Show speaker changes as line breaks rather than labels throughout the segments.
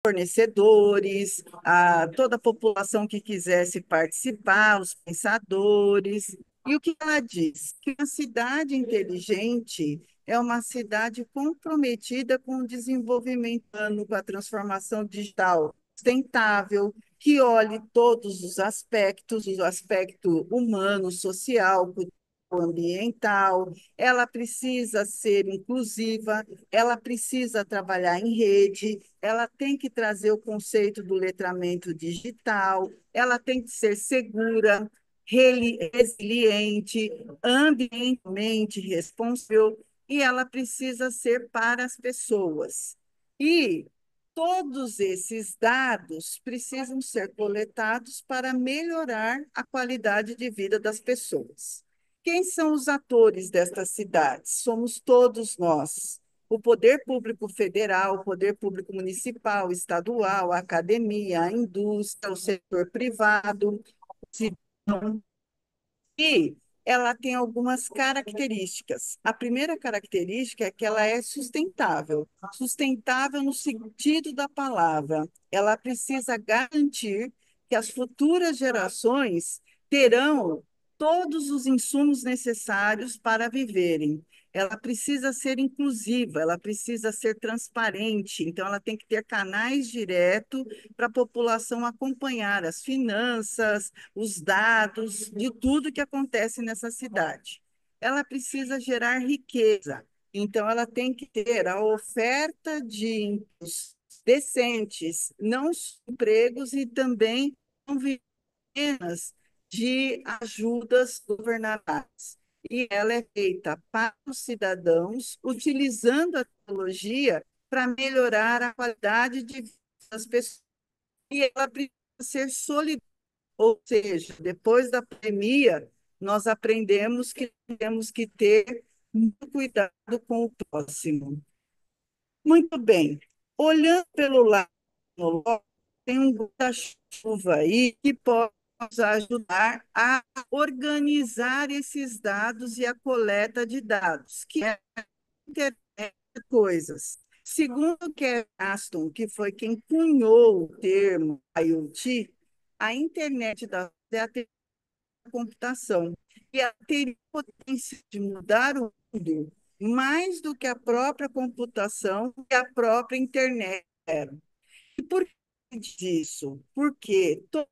fornecedores, toda a população que quisesse participar, os pensadores. E o que ela diz? Que uma cidade inteligente é uma cidade comprometida com o desenvolvimento humano, com a transformação digital sustentável, que olhe todos os aspectos, o aspecto humano, social, ambiental, ela precisa ser inclusiva, ela precisa trabalhar em rede, ela tem que trazer o conceito do letramento digital, ela tem que ser segura, resiliente, ambientalmente responsável, e ela precisa ser para as pessoas. E todos esses dados precisam ser coletados para melhorar a qualidade de vida das pessoas. Quem são os atores desta cidade? Somos todos nós. O poder público federal, o poder público municipal, estadual, a academia, a indústria, o setor privado, e ela tem algumas características. A primeira característica é que ela é sustentável. Sustentável no sentido da palavra. Ela precisa garantir que as futuras gerações terão todos os insumos necessários para viverem. Ela precisa ser inclusiva, ela precisa ser transparente, então ela tem que ter canais diretos para a população acompanhar as finanças, os dados de tudo que acontece nessa cidade. Ela precisa gerar riqueza, então ela tem que ter a oferta de empregos decentes, não só empregos e também não apenas de ajudas governamentais. E ela é feita para os cidadãos, utilizando a tecnologia para melhorar a qualidade de vida das pessoas. E ela precisa ser solidária. Ou seja, depois da pandemia, nós aprendemos que temos que ter muito cuidado com o próximo. Muito bem. Olhando pelo lado tecnológico, tem um guarda-chuva aí que pode nos ajudar a organizar esses dados e a coleta de dados, que é a internet de coisas. Segundo Kevin Aston, que foi quem cunhou o termo IoT, a internet da é a computação. E ela teria potência de mudar o mundo mais do que a própria computação e a própria internet. E por que disso? Porque todos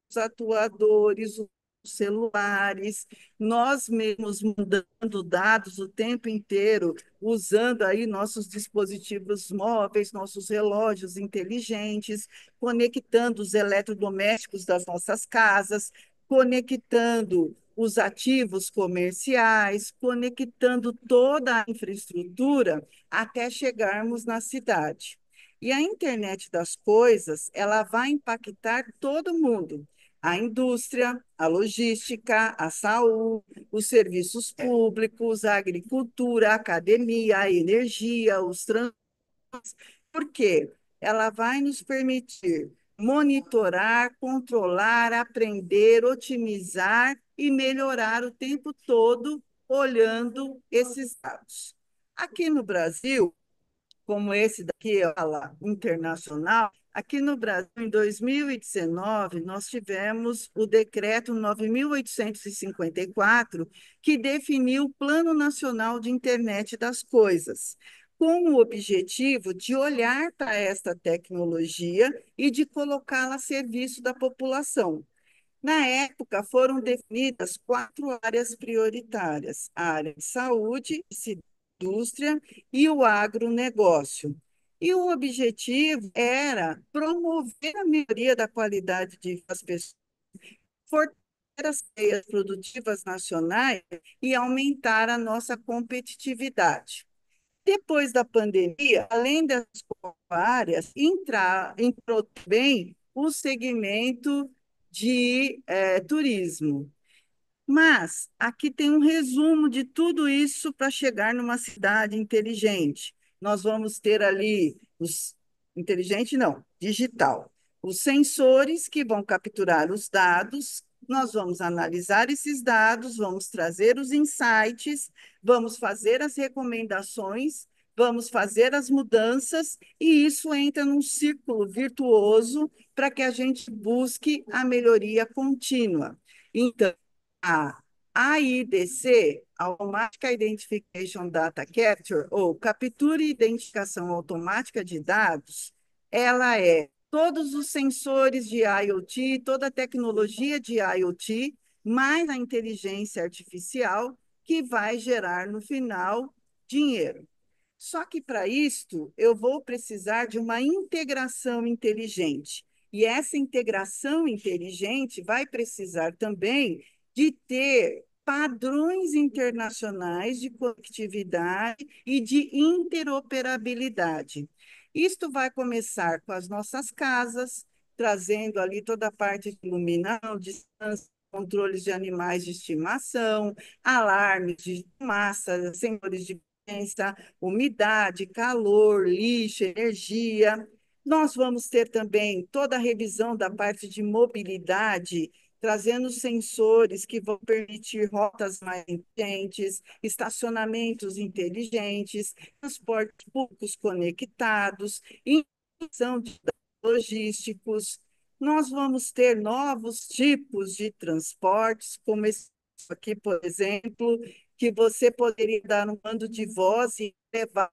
os atuadores, os celulares, nós mesmos mudando dados o tempo inteiro, usando aí nossos dispositivos móveis, nossos relógios inteligentes, conectando os eletrodomésticos das nossas casas, conectando os ativos comerciais, conectando toda a infraestrutura até chegarmos na cidade. E a internet das coisas, ela vai impactar todo mundo, a indústria, a logística, a saúde, os serviços públicos, a agricultura, a academia, a energia, os transportes. Por quê? Ela vai nos permitir monitorar, controlar, aprender, otimizar e melhorar o tempo todo olhando esses dados. Aqui no Brasil, como esse daqui, fala internacional, aqui no Brasil, em 2019, nós tivemos o decreto 9.854, que definiu o Plano Nacional de Internet das Coisas, com o objetivo de olhar para esta tecnologia e de colocá-la a serviço da população. Na época, foram definidas quatro áreas prioritárias: a área de saúde, indústria e o agronegócio. E o objetivo era promover a melhoria da qualidade de vida das pessoas, fortalecer as cadeias produtivas nacionais e aumentar a nossa competitividade. Depois da pandemia, além das áreas, entrou também o segmento de turismo. Mas aqui tem um resumo de tudo isso para chegar numa cidade inteligente. Nós vamos ter ali os inteligente não, digital. Os sensores que vão capturar os dados, nós vamos analisar esses dados, vamos trazer os insights, vamos fazer as recomendações vamos fazer as mudanças e isso entra num círculo virtuoso para que a gente busque a melhoria contínua. Então, a AIDC, Automatic Identification Data Capture, ou captura e identificação automática de dados, ela é todos os sensores de IoT, toda a tecnologia de IoT, mais a inteligência artificial, que vai gerar no final dinheiro. Só que para isto eu vou precisar de uma integração inteligente. E essa integração inteligente vai precisar também de ter padrões internacionais de conectividade e de interoperabilidade. Isto vai começar com as nossas casas, trazendo ali toda a parte de iluminação, distância, controles de animais de estimação, alarmes de massa, sensores de presença, umidade, calor, lixo, energia. Nós vamos ter também toda a revisão da parte de mobilidade, trazendo sensores que vão permitir rotas mais inteligentes, estacionamentos inteligentes, transportes públicos conectados, inclusão de dados logísticos. Nós vamos ter novos tipos de transportes, como esse aqui, por exemplo, que você poderia dar um mando de voz e levar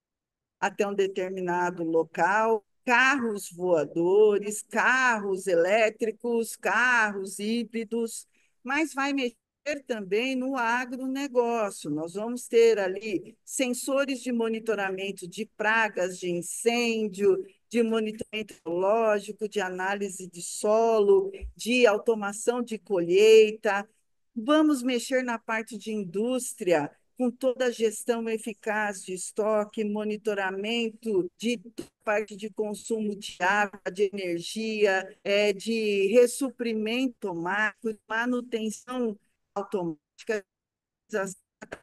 até um determinado local, carros voadores, carros elétricos, carros híbridos, mas vai mexer também no agronegócio. Nós vamos ter ali sensores de monitoramento de pragas, de incêndio, de monitoramento biológico, de análise de solo, de automação de colheita. Vamos mexer na parte de indústria, com toda a gestão eficaz de estoque, monitoramento de parte de consumo de água, de energia, de ressuprimento automático, manutenção automática da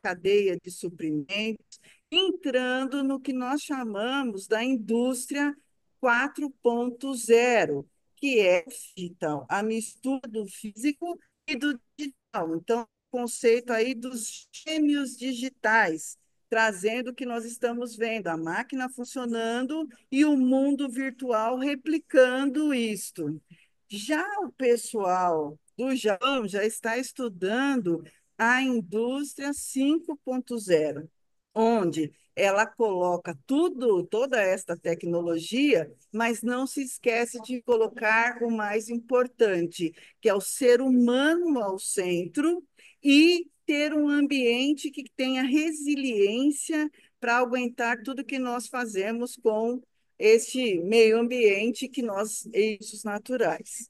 cadeia de suprimentos, entrando no que nós chamamos da indústria 4.0, que é digital, a mistura do físico e do digital. Então, o conceito aí dos gêmeos digitais, trazendo o que nós estamos vendo, a máquina funcionando e o mundo virtual replicando isto. Já o pessoal do Japão já está estudando a indústria 5.0, onde ela coloca tudo, toda esta tecnologia, mas não se esquece de colocar o mais importante, que é o ser humano ao centro e ter um ambiente que tenha resiliência para aguentar tudo que nós fazemos com este meio ambiente que nós, recursos naturais.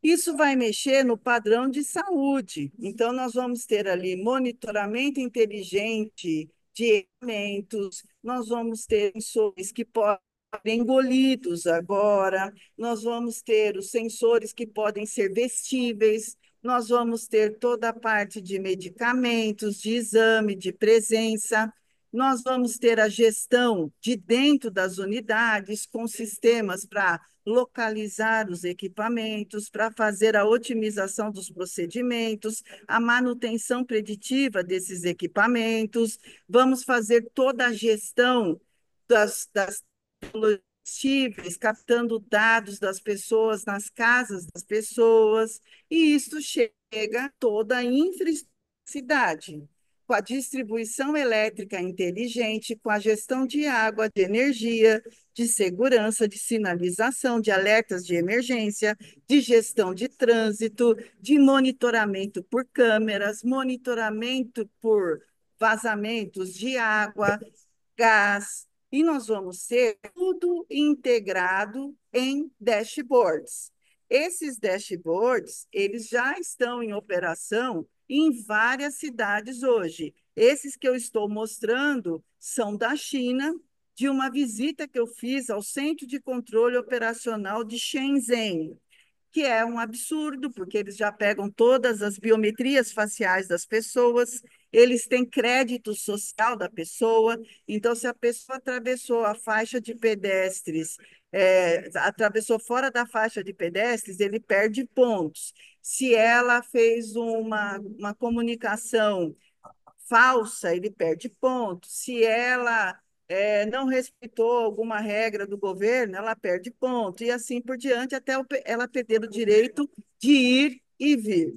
Isso vai mexer no padrão de saúde. Então, nós vamos ter ali monitoramento inteligente de equipamentos, nós vamos ter sensores que podem ser engolidos agora, nós vamos ter os sensores que podem ser vestíveis, nós vamos ter toda a parte de medicamentos, de exame, de presença. Nós vamos ter a gestão de dentro das unidades, com sistemas para localizar os equipamentos, para fazer a otimização dos procedimentos, a manutenção preditiva desses equipamentos. Vamos fazer toda a gestão das tecnologias, captando dados das pessoas nas casas das pessoas, e isso chega a toda a infraestrutura, com a distribuição elétrica inteligente, com a gestão de água, de energia, de segurança, de sinalização, de alertas de emergência, de gestão de trânsito, de monitoramento por câmeras, monitoramento por vazamentos de água, gás, e nós vamos ter tudo integrado em dashboards. Esses dashboards, eles já estão em operação em várias cidades hoje. Esses que eu estou mostrando são da China, de uma visita que eu fiz ao Centro de Controle Operacional de Shenzhen, que é um absurdo, porque eles já pegam todas as biometrias faciais das pessoas, eles têm crédito social da pessoa, então, se a pessoa atravessou a faixa de pedestres, atravessou fora da faixa de pedestres, ele perde pontos. Se ela fez uma comunicação falsa, ele perde pontos. Se ela não respeitou alguma regra do governo, ela perde ponto, e assim por diante, até ela perder o direito de ir e vir.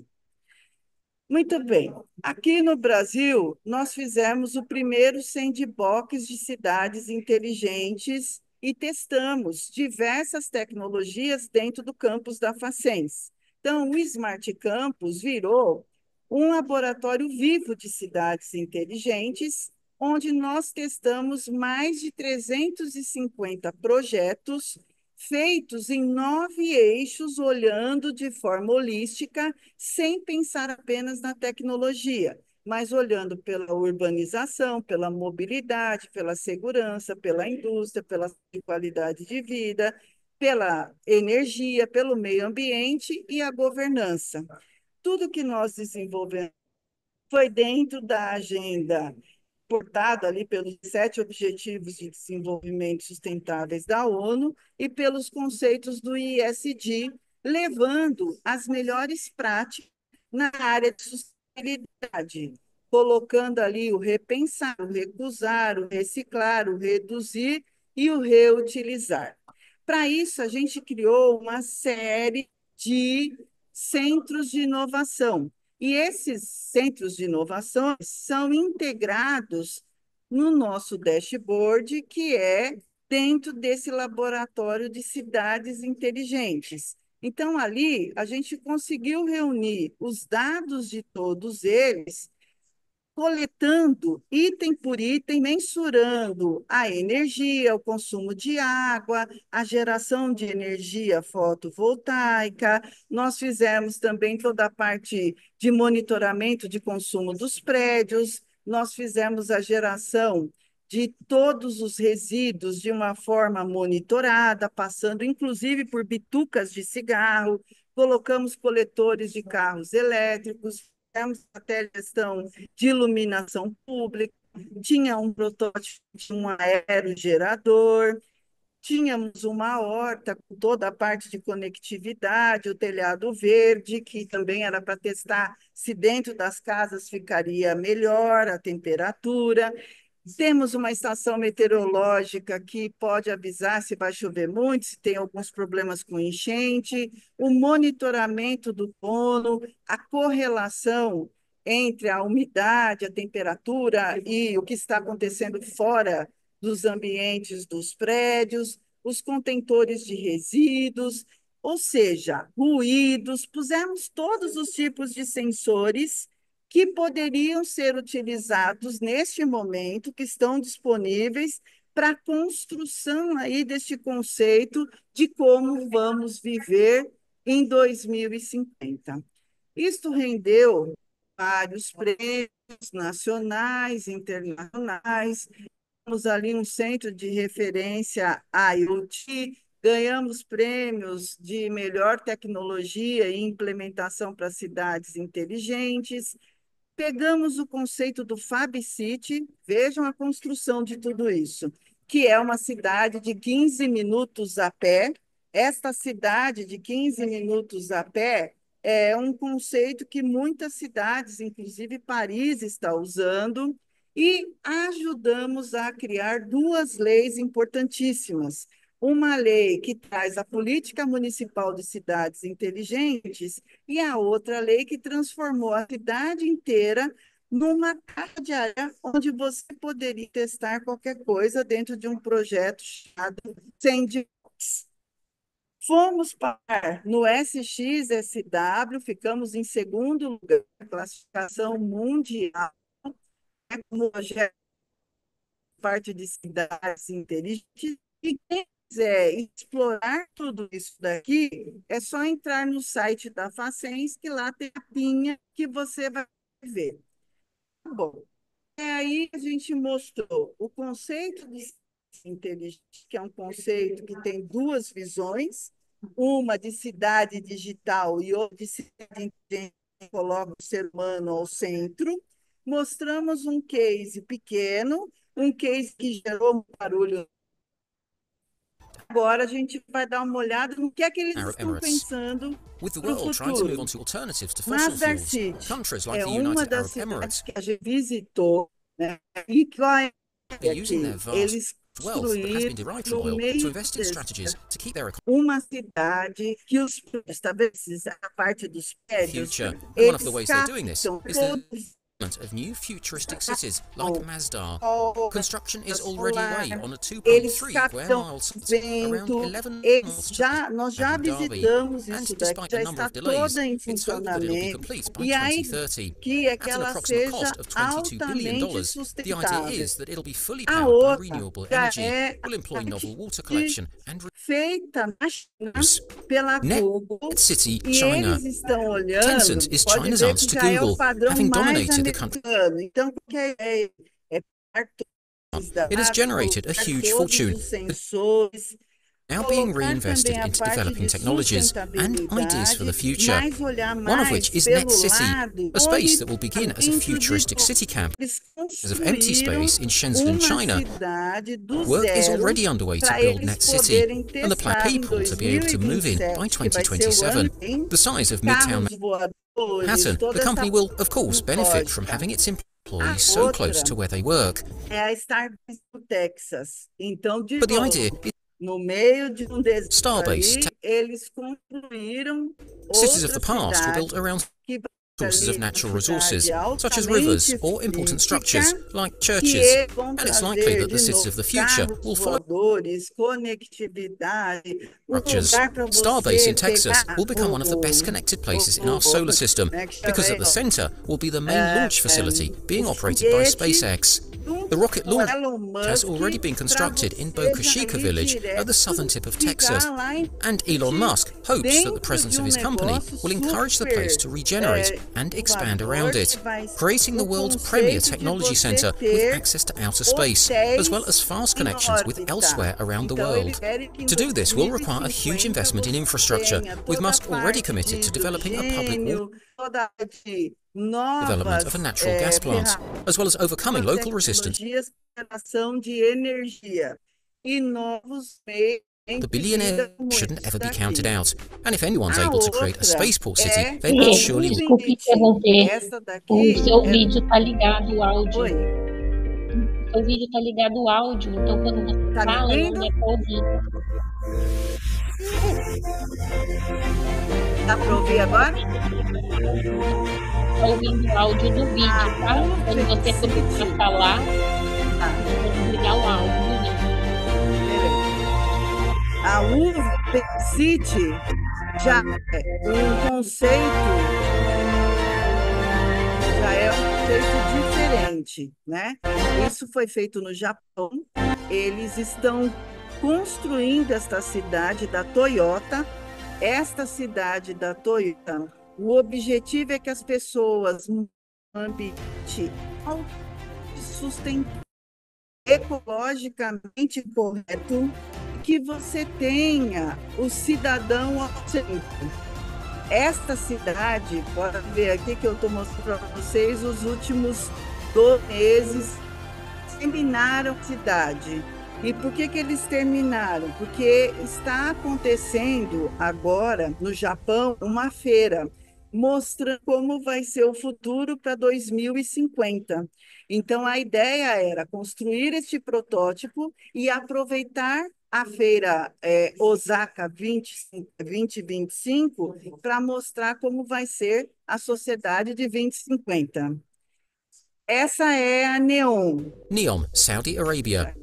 Muito bem. Aqui no Brasil, nós fizemos o primeiro sandbox de cidades inteligentes e testamos diversas tecnologias dentro do campus da Facens. Então, o Smart Campus virou um laboratório vivo de cidades inteligentes, onde nós testamos mais de 350 projetos feitos em 9 eixos, olhando de forma holística, sem pensar apenas na tecnologia, mas olhando pela urbanização, pela mobilidade, pela segurança, pela indústria, pela qualidade de vida, pela energia, pelo meio ambiente e a governança. Tudo que nós desenvolvemos foi dentro da agenda portada ali pelos 7 Objetivos de Desenvolvimento Sustentáveis da ONU e pelos conceitos do ISD, levando as melhores práticas na área de sustentabilidade, colocando ali o repensar, o recusar, o reciclar, o reduzir e o reutilizar. Para isso, a gente criou uma série de centros de inovação, e esses centros de inovação são integrados no nosso dashboard, que é dentro desse laboratório de cidades inteligentes. Então, ali, a gente conseguiu reunir os dados de todos eles, coletando item por item, mensurando a energia, o consumo de água, a geração de energia fotovoltaica. Nós fizemos também toda a parte de monitoramento de consumo dos prédios, nós fizemos a geração de todos os resíduos de uma forma monitorada, passando inclusive por bitucas de cigarro, colocamos coletores de carros elétricos, fizemos até gestão de iluminação pública, tinha um protótipo de um aerogerador, tínhamos uma horta com toda a parte de conectividade, o telhado verde, que também era para testar se dentro das casas ficaria melhor a temperatura. Temos uma estação meteorológica que pode avisar se vai chover muito, se tem alguns problemas com enchente, o monitoramento do pono, a correlação entre a umidade, a temperatura e o que está acontecendo fora dos ambientes dos prédios, os contentores de resíduos, ou seja, ruídos, pusemos todos os tipos de sensores que poderiam ser utilizados neste momento, que estão disponíveis para a construção aí deste conceito de como vamos viver em 2050. Isto rendeu vários prêmios nacionais, internacionais, temos ali um centro de referência IoT, ganhamos prêmios de melhor tecnologia e implementação para cidades inteligentes, pegamos o conceito do FabCity, vejam a construção de tudo isso, que é uma cidade de 15 minutos a pé. Esta cidade de 15 minutos a pé é um conceito que muitas cidades, inclusive Paris, está usando, e ajudamos a criar 2 leis importantíssimas. Uma lei que traz a política municipal de cidades inteligentes e a outra lei que transformou a cidade inteira numa caixa de areia onde você poderia testar qualquer coisa dentro de um projeto chamado Sandbox. Fomos para no SXSW, ficamos em segundo lugar na classificação mundial, como projeto parte de cidades inteligentes, e quem quiser explorar tudo isso daqui, é só entrar no site da Facens, que lá tem a pinha que você vai ver. Tá bom. E aí a gente mostrou o conceito de inteligente, que é um conceito que tem 2 visões, uma de cidade digital e outra de cidade inteligente, que coloca o ser humano ao centro. Mostramos um case pequeno, um case que gerou um barulho. Agora a gente vai dar uma olhada no que é que eles
Arab
estão
Emirates.
pensando
With the
para o
world trying to move on
futuro.
to alternatives to fossil
Masdar
fuels,
City
countries like
é
the
uma
United
das
Arab
cidades
Emirates
que a gente visitou, né? E qual é
They're using their
aqui,
vast
eles
wealth that has been
construíram
derived from
no
oil to
meio do
invest in strategies
deserto
to keep their
uma cidade que os estabelecidos, a parte dos prédios,
future. And one of the
eles
ways they're doing this
captam
is the
todos
development of new futuristic cities like
o
Masdar.
sol,
Construction is already
solar,
away on a
eles
2.3 square
captam
mile site, around
vento,
11
eles
miles to
já, nós já
Abu Dhabi.
visitamos
And
isso daqui,
despite a
já
number
está
of delays,
toda em
it's hoped that it'll be
funcionamento,
complete by
e aí
2030.
que é que
At an
ela
approximate
seja
cost of $22 billion,
altamente
the idea
sustentável.
is that it'll be fully
A
powered by
outra
renewable
já
energy,
é
will employ
a
novel water
de
collection and
feita na China
reuse.
pela
Net
Google,
City,
e
China.
eles estão
Tencent
olhando,
is
pode
China's
ver que
answer to
já é o
Google,
padrão
having
mais
dominated the country.
americano. Então, porque é partos
It has
dados,
generated a
colocar
huge
todos
fortune,
os sensores,
now being
colocar
reinvested
também a
into
parte
developing
de
technologies and ideas for the
sustentabilidade,
future,
mas olhar
one of which
mais
is Net
pelo
City,
lado
a space that will begin as a
monitoramento de
futuristic city campus
eles
of empty
construíram
space in Shenzhen,
uma
China.
cidade do
Work is
zero
already underway to
para
build
eles
Net City,
poderem
and the plan
testar em
people to be able to move in by
2027, que vai ser o ano
2027.
que vem,
The size of Midtown
carros voadores,
Manhattan, the
toda essa
company will, of course, benefit from
lógica.
having its
A
employees so close
outra
to where they work.
é a Starbucks do Texas. Então, de
But the idea
novo,
is
no meio de um deserto
Starbase,
ali, eles construíram
cities of the
outra
past were
cidade
built around
que vai ser
sources of
ali uma
natural resources,
cidade
such as rivers
altamente
or important structures
física,
like
que
churches.
eles vão
And it's likely
trazer
that the
de
cities
novo
of the future
carros
will follow
voadores, conectividade, um
structures.
lugar para
Starbase
você
in Texas
pegar
will become one of the best connected places in our solar system
como é que chama
because at
aí,
the center will be the main launch facility
o
being operated by
foguete
SpaceX.
junto
The rocket
com
launch
Elon
has
Musk
already been
para
constructed in
você
Boca
já
Chica
ir
village at the southern
direto
tip of
ficar
Texas.
lá em
And Elon Musk hopes that the
dentro
presence
de
of his company
negócio
will encourage the place to
super
regenerate and expand around
inovador
it,
que vai
creating the
o
world's premier
conceito de
technology
você
center with
ter
access to outer space, as well as
hotéis
fast
em
connections with
órbita.
elsewhere around the
Então, ele
world.
quer que em
To do this will require a huge
2050
investment in
você
infrastructure,
tenha
with
toda a
Musk already
parte
committed
de
to developing a public water
hidrogênio, toda a parte de
development of a
novas
natural gas plant, as well as overcoming local resistance.
tecnologias para geração de energia e novos meios
The
de vida
billionaire
como
shouldn't
esse
ever be
daqui.
counted out, and if anyone's
A
able to create a
outra
spaceport city,
é
then
a
it surely will.
Desculpe
Unity.
interromper.
Essa
O
daqui
seu
é...
vídeo tá ligado, o áudio.
Oi,
O seu vídeo tá ligado, o áudio. Então, quando você
tá me
fala, não
ouvindo?
dá pra ouvir.
Dá para ouvir agora?
Tá ouvindo o áudio do vídeo, tá? Quando você começar a falar,
Tá,
você vai desligar o áudio do vídeo.
beleza. A City já é um conceito, já é um conceito diferente, né? Isso foi feito no Japão. Eles estão construindo esta cidade da Toyota. Esta cidade da Toyota, o objetivo é que as pessoas no ambiente sustentável, ecologicamente correto, que você tenha o cidadão ao centro. Esta cidade, pode ver aqui que eu estou mostrando para vocês, os últimos 2 meses terminaram a cidade. E por que eles terminaram? Porque está acontecendo agora no Japão uma feira mostrando como vai ser o futuro para 2050. Então, a ideia era construir este protótipo e aproveitar a feira Osaka 2025 para mostrar como vai ser a sociedade de 2050. Essa é a Neom.
Neom, Saudi Arabia.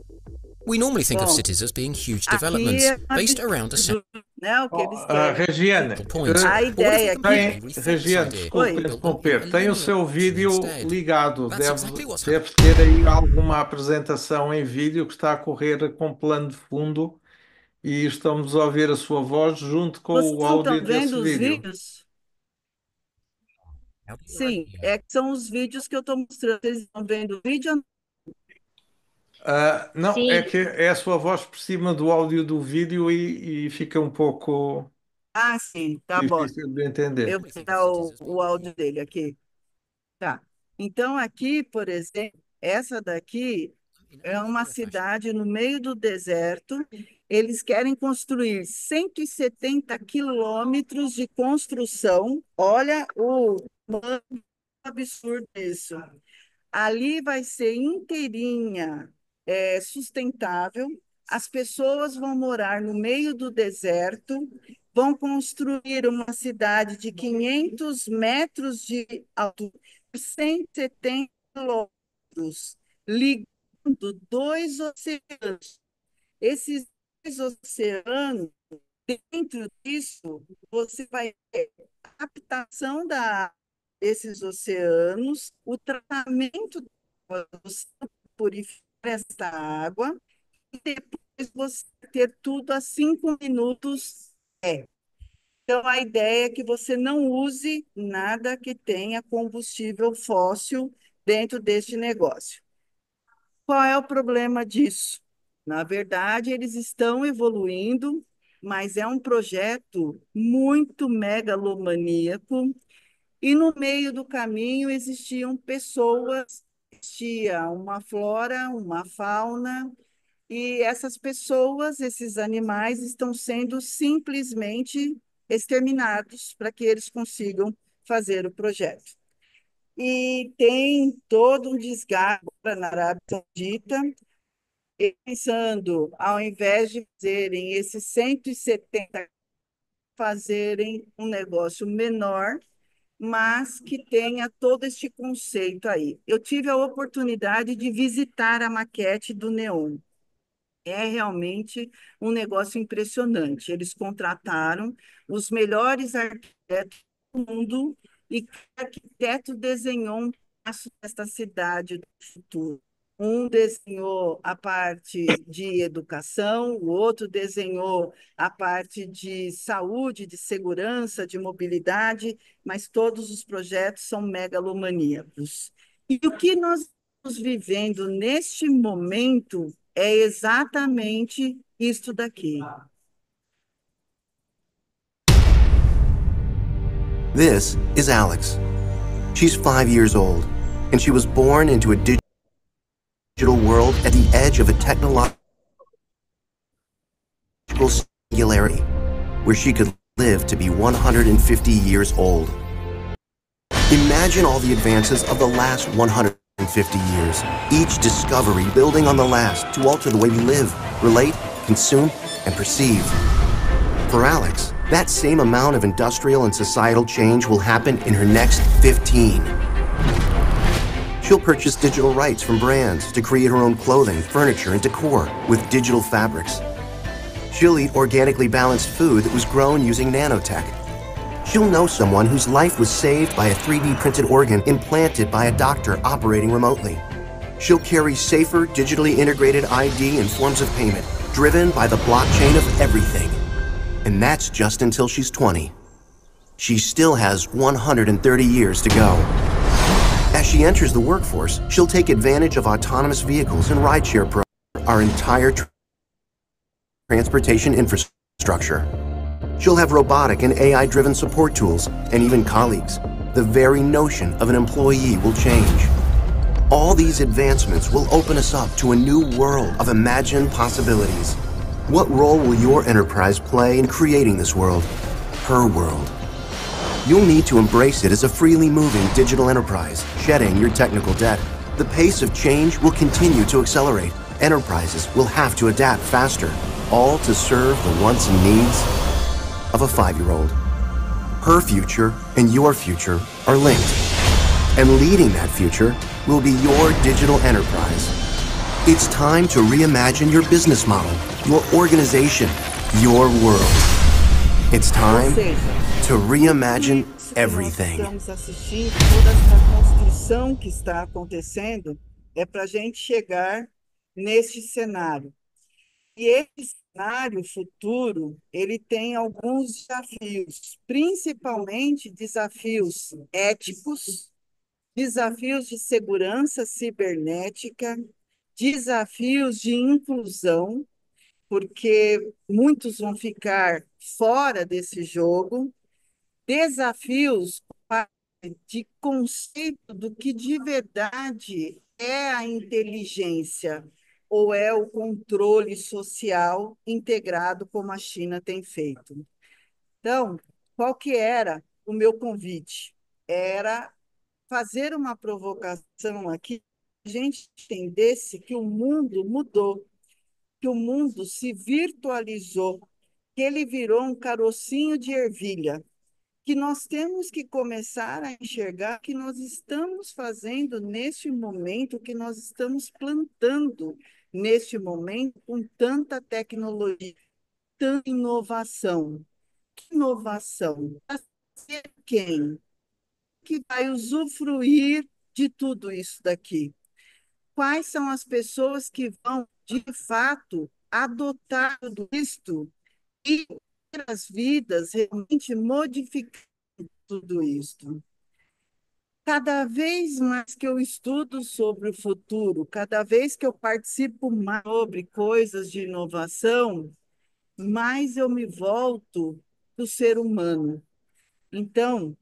We normally think of
Bom,
cities as being huge
aqui
developments
é
based around a central
né, o que eles querem.
Regiane,
point.
A ideia
But what if
aqui...
the company rethink this
Regiane,
idea
desculpe
Oi.
and built a
interromper. Tem o seu
millennial
vídeo
instead?
ligado.
That's exactly what's
Deve ter aí alguma apresentação em vídeo que está a correr com plano de fundo e estamos a ouvir a sua voz junto com
Vocês
o
não
áudio
estão vendo
desse
os
vídeo.
vídeos? Sim, que são os vídeos que eu estou mostrando. Vocês estão vendo o vídeo?
Não,
Sim.
é que é a sua voz por cima do áudio do vídeo e fica um pouco
Ah, sim, tá bom.
difícil de entender.
Eu vou dar o áudio dele aqui. Tá. Então, aqui, por exemplo, essa daqui é uma cidade no meio do deserto. Eles querem construir 170 quilômetros de construção. Olha o absurdo isso. Ali vai ser inteirinha sustentável. As pessoas vão morar no meio do deserto, vão construir uma cidade de 500 metros de altura, 170 quilômetros, ligando dois oceanos. Esses dois oceanos, dentro disso, você vai ter a captação desses oceanos, o tratamento da água, você purificar essa água, e depois você ter tudo a 5 minutos. Então, a ideia é que você não use nada que tenha combustível fóssil dentro deste negócio. Qual é o problema disso? Na verdade, eles estão evoluindo, mas é um projeto muito megalomaníaco, e no meio do caminho existiam pessoas, existia uma flora, uma fauna, e essas pessoas, esses animais, estão sendo simplesmente exterminados para que eles consigam fazer o projeto. E tem todo um desgaste na Arábia Saudita, pensando, ao invés de fazerem esses 170, fazerem um negócio menor, mas que tenha todo este conceito aí. Eu tive a oportunidade de visitar a maquete do Neon. É realmente um negócio impressionante. Eles contrataram os melhores arquitetos do mundo e cada arquiteto desenhou um pedaço desta cidade do futuro. Um desenhou a parte de educação, o outro desenhou a parte de saúde, de segurança, de mobilidade, mas todos os projetos são megalomaníacos. E o que nós estamos vivendo neste momento é exatamente isto daqui.
This is Alex. She's 5 years old, and she was born into a digital world at the edge of a technological singularity, where she could live to be 150 years old. Imagine all the advances of the last 150 years, each discovery building on the last to alter the way we live, relate, consume, and perceive. For Alex, that same amount of industrial and societal change will happen in her next 15. She'll purchase digital rights from brands to create her own clothing, furniture, and decor with digital fabrics. She'll eat organically balanced food that was grown using nanotech. She'll know someone whose life was saved by a 3D printed organ implanted by a doctor operating remotely. She'll carry safer, digitally integrated ID and forms of payment, driven by the blockchain of everything. And that's just until she's 20. She still has 130 years to go. As she enters the workforce, she'll take advantage of autonomous vehicles and rideshare programs, our entire transportation infrastructure. She'll have robotic and AI-driven support tools, and even colleagues. The very notion of an employee will change. All these advancements will open us up to a new world of imagined possibilities. What role will your enterprise play in creating this world? Her world. You'll need to embrace it as a freely moving digital enterprise, shedding your technical debt. The pace of change will continue to accelerate. Enterprises will have to adapt faster, all to serve the wants and needs of a 5-year-old. Her future and your future are linked. And leading that future will be your digital enterprise. It's time to reimagine your business model, your organization, your world. It's time to reimagine everything.
Estamos assistindo toda essa construção que está acontecendo é para a gente chegar neste cenário. E esse cenário futuro, ele tem alguns desafios, principalmente desafios éticos, desafios de segurança cibernética, desafios de inclusão, porque muitos vão ficar fora desse jogo, desafios de conceito do que de verdade é a inteligência ou é o controle social integrado como a China tem feito. Então, qual que era o meu convite? Era fazer uma provocação aqui a gente entendesse que o mundo mudou, que o mundo se virtualizou, que ele virou um carocinho de ervilha, que nós temos que começar a enxergar que nós estamos fazendo neste momento, que nós estamos plantando neste momento com tanta tecnologia, tanta inovação. Que inovação? Para ser quem? Que vai usufruir de tudo isso daqui? Quais são as pessoas que vão, de fato, adotar tudo isto e ter as vidas realmente modificando tudo isto? Cada vez mais que eu estudo sobre o futuro, cada vez que eu participo mais sobre coisas de inovação, mais eu me volto para o ser humano. Então,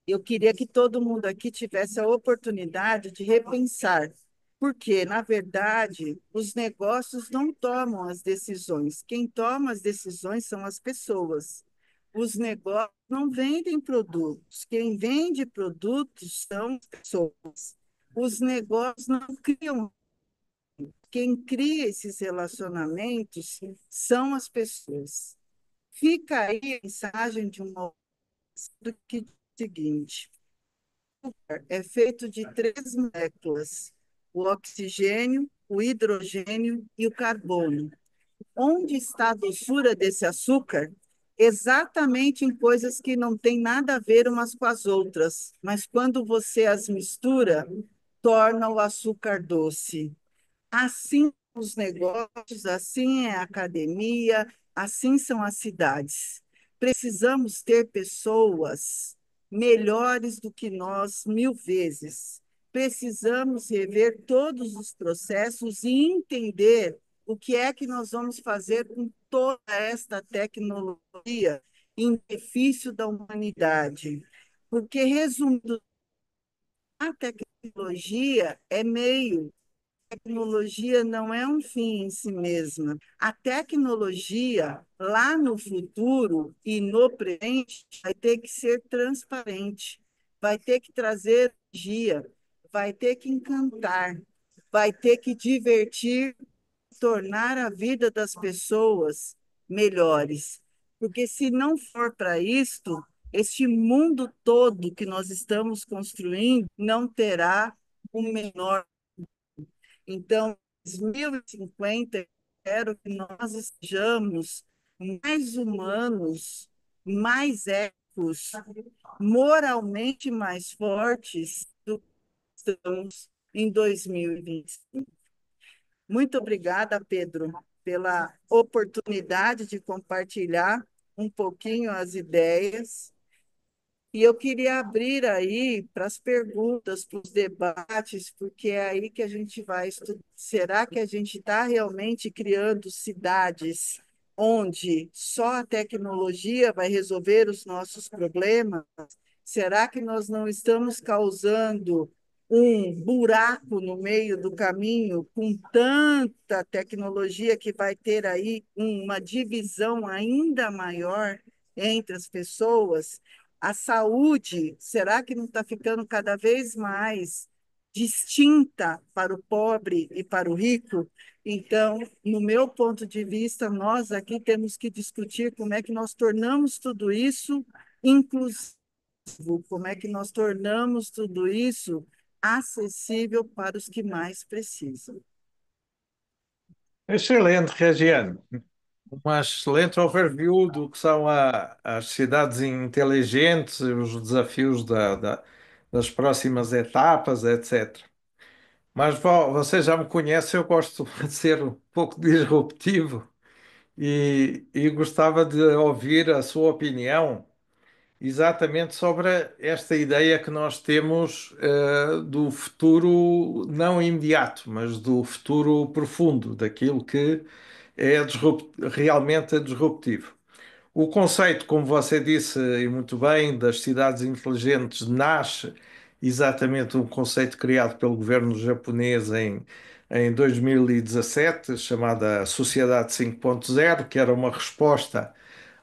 eu queria que todo mundo aqui tivesse a oportunidade de repensar, porque, na verdade, os negócios não tomam as decisões. Quem toma as decisões são as pessoas. Os negócios não vendem produtos. Quem vende produtos são as pessoas. Os negócios não criam. Quem cria esses relacionamentos são as pessoas. Fica aí a mensagem de uma do que diz o seguinte: é feito de três moléculas: o oxigênio, o hidrogênio e o carbono. Onde está a doçura desse açúcar? Exatamente em coisas que não têm nada a ver umas com as outras, mas quando você as mistura, torna o açúcar doce. Assim os negócios, assim é a academia, assim são as cidades. Precisamos ter pessoas melhores do que nós 1000 vezes. Precisamos rever todos os processos e entender o que é que nós vamos fazer com toda esta tecnologia em benefício da humanidade. Porque, resumindo, a tecnologia é meio, tecnologia não é um fim em si mesma. A tecnologia, lá no futuro e no presente, vai ter que ser transparente, vai ter que trazer energia, vai ter que encantar, vai ter que divertir, tornar a vida das pessoas melhores. Porque se não for para isto, este mundo todo que nós estamos construindo não terá o menor. Então, em 2050, quero que nós estejamos mais humanos, mais éticos, moralmente mais fortes do que estamos em 2025. Muito obrigada, Pedro, pela oportunidade de compartilhar um pouquinho as ideias. E eu queria abrir aí para as perguntas, para os debates, porque é aí que a gente vai estudar. Será que a gente está realmente criando cidades onde só a tecnologia vai resolver os nossos problemas? Será que nós não estamos causando um buraco no meio do caminho com tanta tecnologia que vai ter aí uma divisão ainda maior entre as pessoas? A saúde, será que não está ficando cada vez mais distinta para o pobre e para o rico? Então, no meu ponto de vista, nós aqui temos que discutir como é que nós tornamos tudo isso inclusivo, como é que nós tornamos tudo isso acessível para os que mais precisam.
Excelente, Regiane. Uma excelente overview do que são as cidades inteligentes, os desafios das próximas etapas, etc. Mas você já me conhece, eu gosto de ser um pouco disruptivo e gostava de ouvir a sua opinião exatamente sobre esta ideia que nós temos do futuro não imediato, mas do futuro profundo, daquilo que é realmente disruptivo. O conceito, como você disse e muito bem, das cidades inteligentes nasce exatamente um conceito criado pelo governo japonês em 2017, chamada Sociedade 5.0, que era uma resposta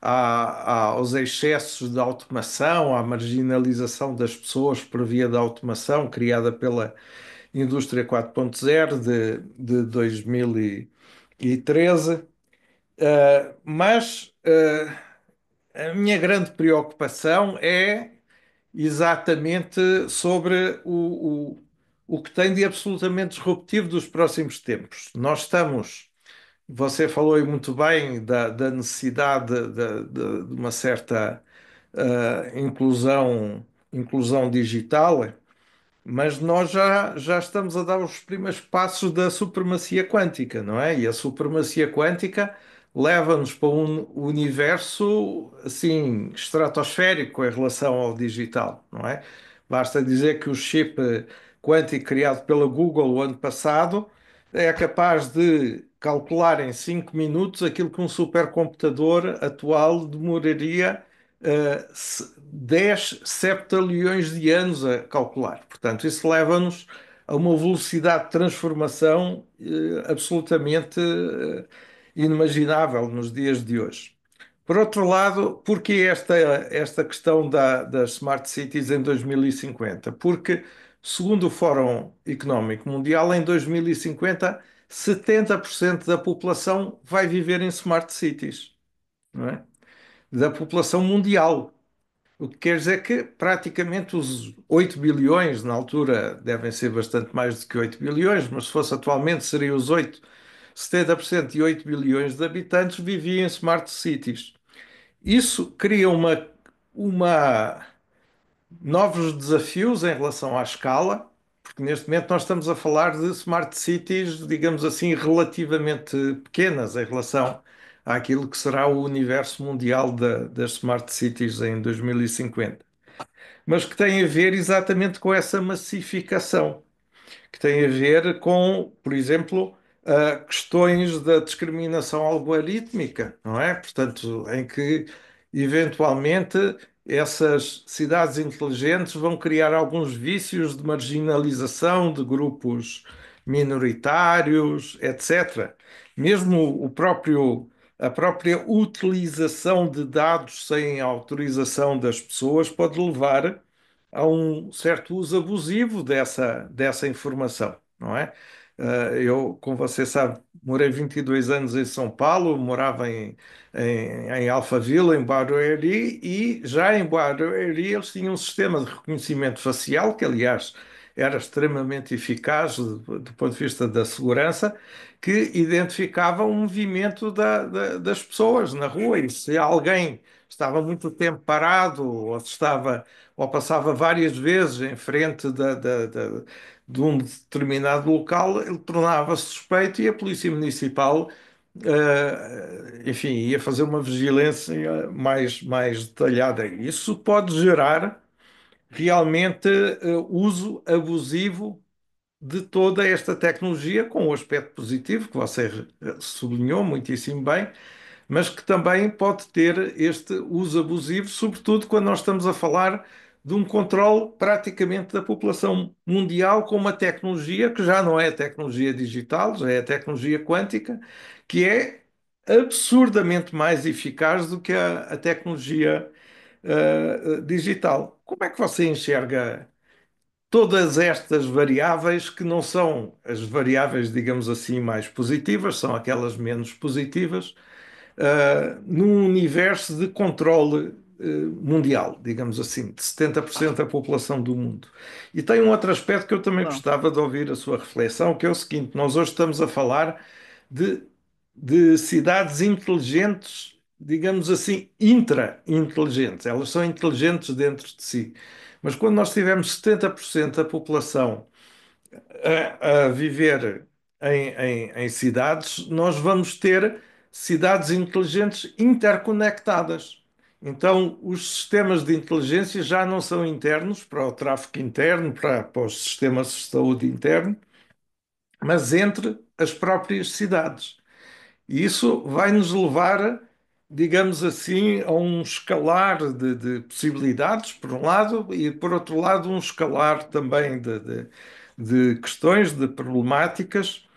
aos excessos de automação, à marginalização das pessoas por via da automação criada pela Indústria 4.0 de 2013. Mas a minha grande preocupação é exatamente sobre o que tem de absolutamente disruptivo dos próximos tempos. Nós estamos, você falou aí muito bem da necessidade de uma certa inclusão digital, mas nós já estamos a dar os primeiros passos da supremacia quântica, não é? E a supremacia quântica leva-nos para um universo assim estratosférico em relação ao digital, não é? Basta dizer que o chip quântico criado pela Google o ano passado é capaz de calcular em 5 minutos aquilo que um supercomputador atual demoraria 10 septilhões de anos a calcular. Portanto, isso leva-nos a uma velocidade de transformação absolutamente inimaginável nos dias de hoje. Por outro lado, porquê esta questão das Smart Cities em 2050? Porque, segundo o Fórum Económico Mundial, em 2050, 70% da população vai viver em Smart Cities, não é? Da população mundial. O que quer dizer que praticamente os 8 bilhões, na altura devem ser bastante mais do que 8 bilhões, mas se fosse atualmente seriam os 8, 70% de 8 bilhões de habitantes viviam em smart cities. Isso cria uma novos desafios em relação à escala, porque neste momento nós estamos a falar de smart cities, digamos assim, relativamente pequenas em relação àquilo que será o universo mundial das smart cities em 2050, mas que tem a ver exatamente com essa massificação, que tem a ver com, por exemplo, questões da discriminação algorítmica, não é? Portanto, em que eventualmente essas cidades inteligentes vão criar alguns vícios de marginalização de grupos minoritários, etc. Mesmo a própria utilização de dados sem autorização das pessoas pode levar a um certo uso abusivo dessa informação, não é? Eu, como você sabe, morei 22 anos em São Paulo, morava em Alphaville, em Barueri, e já em Barueri eles tinham um sistema de reconhecimento facial, que aliás era extremamente eficaz do ponto de vista da segurança, que identificava o movimento das pessoas na rua, e se alguém estava muito tempo parado ou passava várias vezes em frente de um determinado local, ele tornava-se suspeito e a Polícia Municipal, enfim, ia fazer uma vigilância mais detalhada. Isso pode gerar realmente uso abusivo de toda esta tecnologia, com o aspecto positivo que você sublinhou muitíssimo bem, mas que também pode ter este uso abusivo, sobretudo quando nós estamos a falar de um controle praticamente da população mundial com uma tecnologia que já não é a tecnologia digital, já é a tecnologia quântica, que é absurdamente mais eficaz do que a tecnologia digital. Como é que você enxerga todas estas variáveis que não são as variáveis, digamos assim, mais positivas, são aquelas menos positivas, num universo de controle mundial, digamos assim, de 70% da população do mundo. E tem um outro aspecto que eu também
Bom,
gostava de ouvir a sua reflexão, que é o seguinte: nós hoje estamos a falar de, de cidades inteligentes, digamos assim, intra-inteligentes. Elas são inteligentes dentro de si. Mas quando nós tivermos 70% da população a viver em cidades, nós vamos ter cidades inteligentes interconectadas. Então, os sistemas de inteligência já não são internos para o tráfego interno, para os sistemas de saúde interno, mas entre as próprias cidades. E isso vai nos levar, digamos assim, a um escalar de possibilidades, por um lado, e por outro lado, um escalar também de questões, de problemáticas,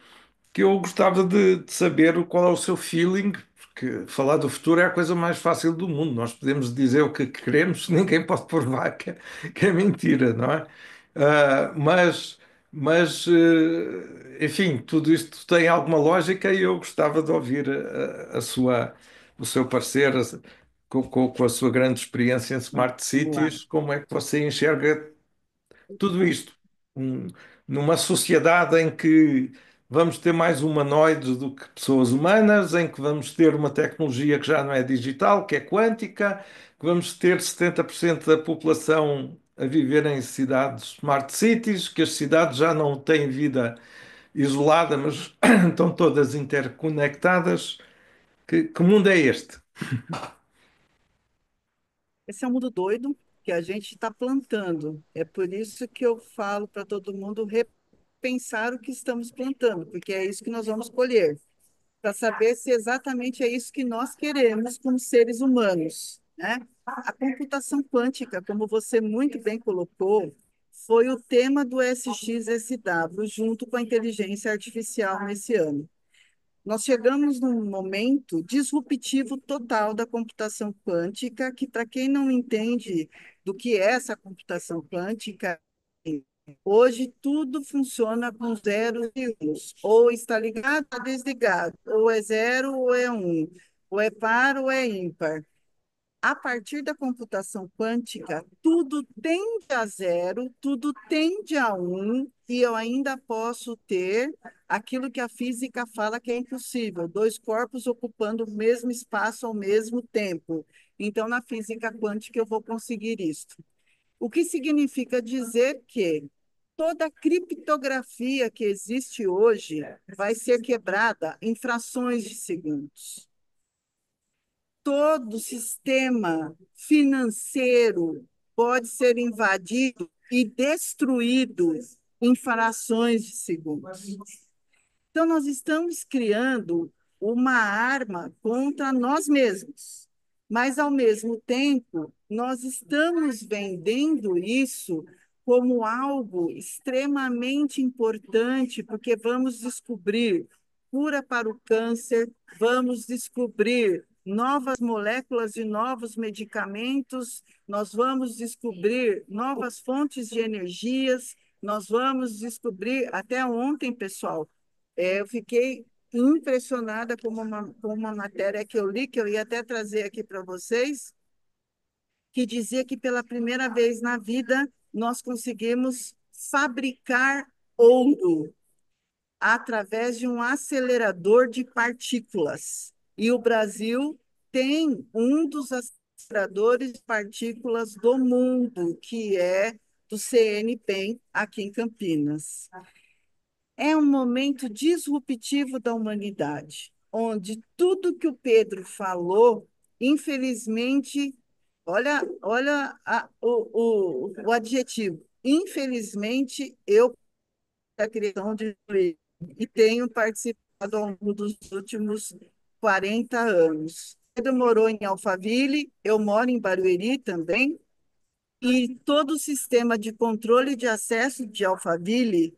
que eu gostava de saber qual é o seu feeling, porque falar do futuro é a coisa mais fácil do mundo. Nós podemos dizer o que queremos, ninguém pode provar que é mentira, não é? Mas Mas, enfim, tudo isto tem alguma lógica e eu gostava de ouvir o seu parecer com a sua grande experiência em Smart
Vamos lá.
Cities, como é que você enxerga tudo isto? Um- Numa sociedade em que vamos ter mais humanoides do que pessoas humanas, em que vamos ter uma tecnologia que já não é digital, que é quântica, que vamos ter 70% da população a viver em cidades smart cities, que as cidades já não têm vida isolada, mas estão todas interconectadas. Que mundo é este?
Esse é um mundo doido que a gente está plantando. É por isso que eu falo para todo mundo repensar o que estamos plantando, porque é isso que nós vamos colher, para saber se exatamente é isso que nós queremos como seres humanos, né? A computação quântica, como você muito bem colocou, foi o tema do SXSW, junto com a inteligência artificial nesse ano. Nós chegamos num momento disruptivo total da computação quântica, que, para quem não entende do que é essa computação quântica, hoje tudo funciona com zeros e uns. Ou está ligado ou desligado. Ou é zero ou é um. Ou é par ou é ímpar. A partir da computação quântica, tudo tende a zero, tudo tende a um, e eu ainda posso ter aquilo que a física fala que é impossível, dois corpos ocupando o mesmo espaço ao mesmo tempo. Então, na física quântica, eu vou conseguir isso. O que significa dizer que toda a criptografia que existe hoje vai ser quebrada em frações de segundos. Todo sistema financeiro pode ser invadido e destruído em frações de segundos. Então, nós estamos criando uma arma contra nós mesmos, mas, ao mesmo tempo, nós estamos vendendo isso como algo extremamente importante, porque vamos descobrir cura para o câncer, vamos descobrir novas moléculas e novos medicamentos, nós vamos descobrir novas fontes de energias, nós vamos descobrir, até ontem, pessoal, eu fiquei impressionada com uma matéria que eu li, que eu ia até trazer aqui para vocês, que dizia que pela primeira vez na vida nós conseguimos fabricar ouro através de um acelerador de partículas. E o Brasil tem um dos aceleradores de partículas do mundo, que é do CNPEM, aqui em Campinas. É um momento disruptivo da humanidade, onde tudo que o Pedro falou, infelizmente, olha o adjetivo. Infelizmente, eu a criação de e tenho participado ao longo dos últimos 40 anos. Pedro morou em Alphaville, eu moro em Barueri também, e todo o sistema de controle de acesso de Alphaville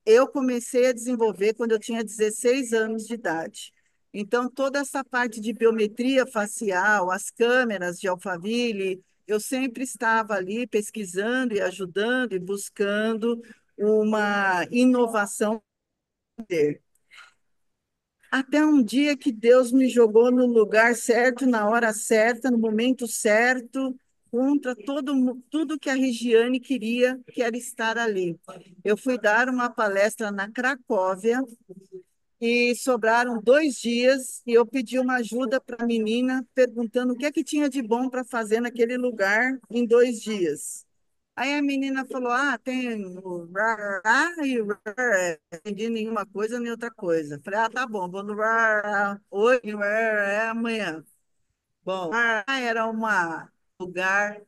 eu comecei a desenvolver quando eu tinha 16 anos de idade. Então, toda essa parte de biometria facial, as câmeras de Alphaville, eu sempre estava ali pesquisando e ajudando e buscando uma inovação dele. Até um dia que Deus me jogou no lugar certo, na hora certa, no momento certo, contra tudo que a Regiane queria, que era estar ali. Eu fui dar uma palestra na Cracóvia e sobraram 2 dias e eu pedi uma ajuda para a menina, perguntando o que é que tinha de bom para fazer naquele lugar em 2 dias. Aí a menina falou: Ah, tem o rá e o rá. Não entendi nenhuma coisa nem outra coisa. Falei: Ah, tá bom, vou no rá hoje e amanhã. Bom, era um lugar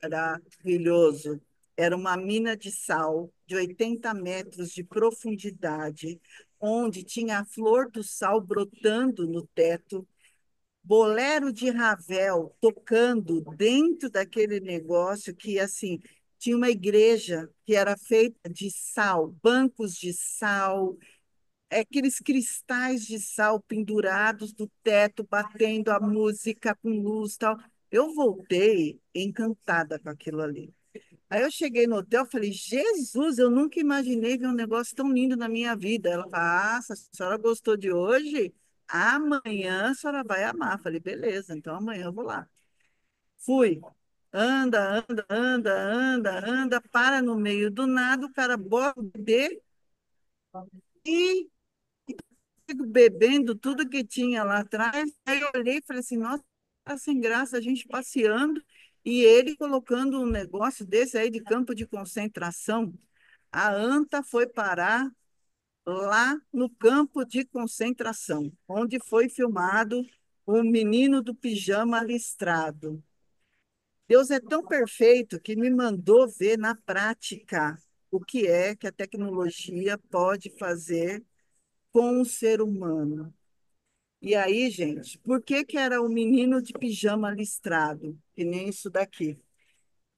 maravilhoso. Era uma mina de sal de 80 metros de profundidade, onde tinha a flor do sal brotando no teto, bolero de Ravel tocando dentro daquele negócio que, assim, tinha uma igreja que era feita de sal, bancos de sal, aqueles cristais de sal pendurados do teto, batendo a música com luz e tal. Eu voltei encantada com aquilo ali. Aí eu cheguei no hotel, falei, Jesus, eu nunca imaginei ver um negócio tão lindo na minha vida. Ela falou, ah, se a senhora gostou de hoje, amanhã a senhora vai amar. Falei, beleza, então amanhã eu vou lá. Fui. Anda, anda, anda, anda, anda, para no meio do nada, o cara bota o bebê e fico bebendo tudo que tinha lá atrás. Aí eu olhei e falei assim, nossa, tá sem graça a gente passeando e ele colocando um negócio desse aí de campo de concentração. A anta foi parar lá no campo de concentração, onde foi filmado o menino do pijama listrado. Deus é tão perfeito que me mandou ver na prática o que é que a tecnologia pode fazer com o ser humano. E aí, gente, por que que era o menino de pijama listrado? Que nem isso daqui.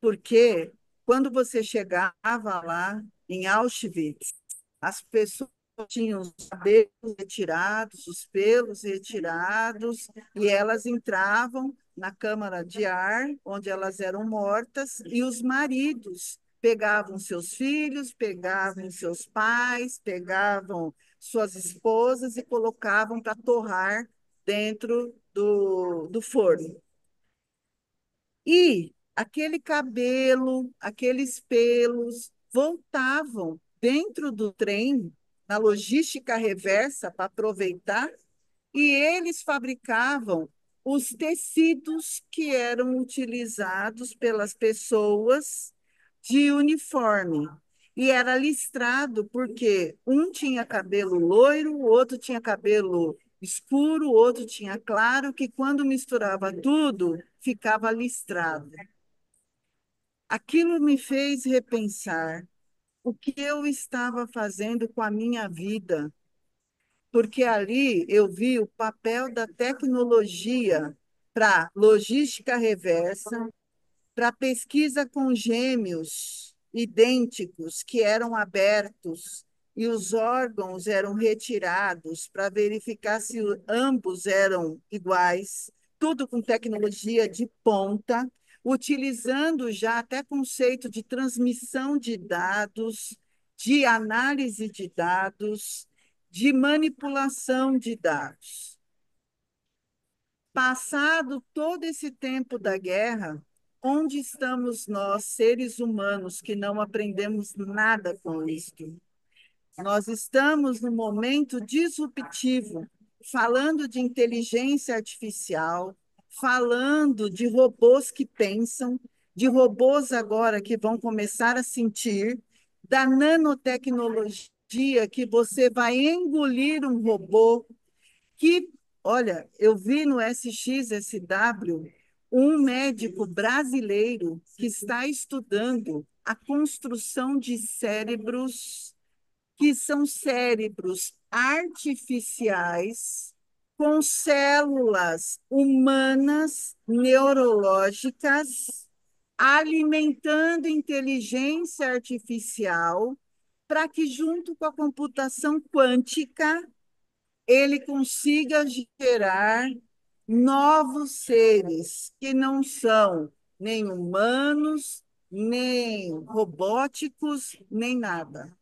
Porque quando você chegava lá em Auschwitz, as pessoas tinham os cabelos retirados, os pelos retirados, e elas entravam na câmara de ar, onde elas eram mortas, e os maridos pegavam seus filhos, pegavam seus pais, pegavam suas esposas e colocavam para torrar dentro do forno. E aquele cabelo, aqueles pelos voltavam dentro do trem, na logística reversa, para aproveitar, e eles fabricavam os tecidos que eram utilizados pelas pessoas de uniforme. E era listrado porque um tinha cabelo loiro, o outro tinha cabelo escuro, o outro tinha claro, que quando misturava tudo, ficava listrado. Aquilo me fez repensar o que eu estava fazendo com a minha vida, porque ali eu vi o papel da tecnologia para logística reversa, para pesquisa com gêmeos idênticos que eram abertos e os órgãos eram retirados para verificar se ambos eram iguais, tudo com tecnologia de ponta, utilizando já até conceito de transmissão de dados, de análise de dados, de manipulação de dados. Passado todo esse tempo da guerra, onde estamos nós, seres humanos, que não aprendemos nada com isto? Nós estamos num momento disruptivo, falando de inteligência artificial, falando de robôs que pensam, de robôs agora que vão começar a sentir, da nanotecnologia que você vai engolir um robô que, olha, eu vi no SXSW um médico brasileiro que está estudando a construção de cérebros que são cérebros artificiais com células humanas neurológicas alimentando inteligência artificial para que, junto com a computação quântica, ele consiga gerar novos seres que não são nem humanos, nem robóticos, nem nada.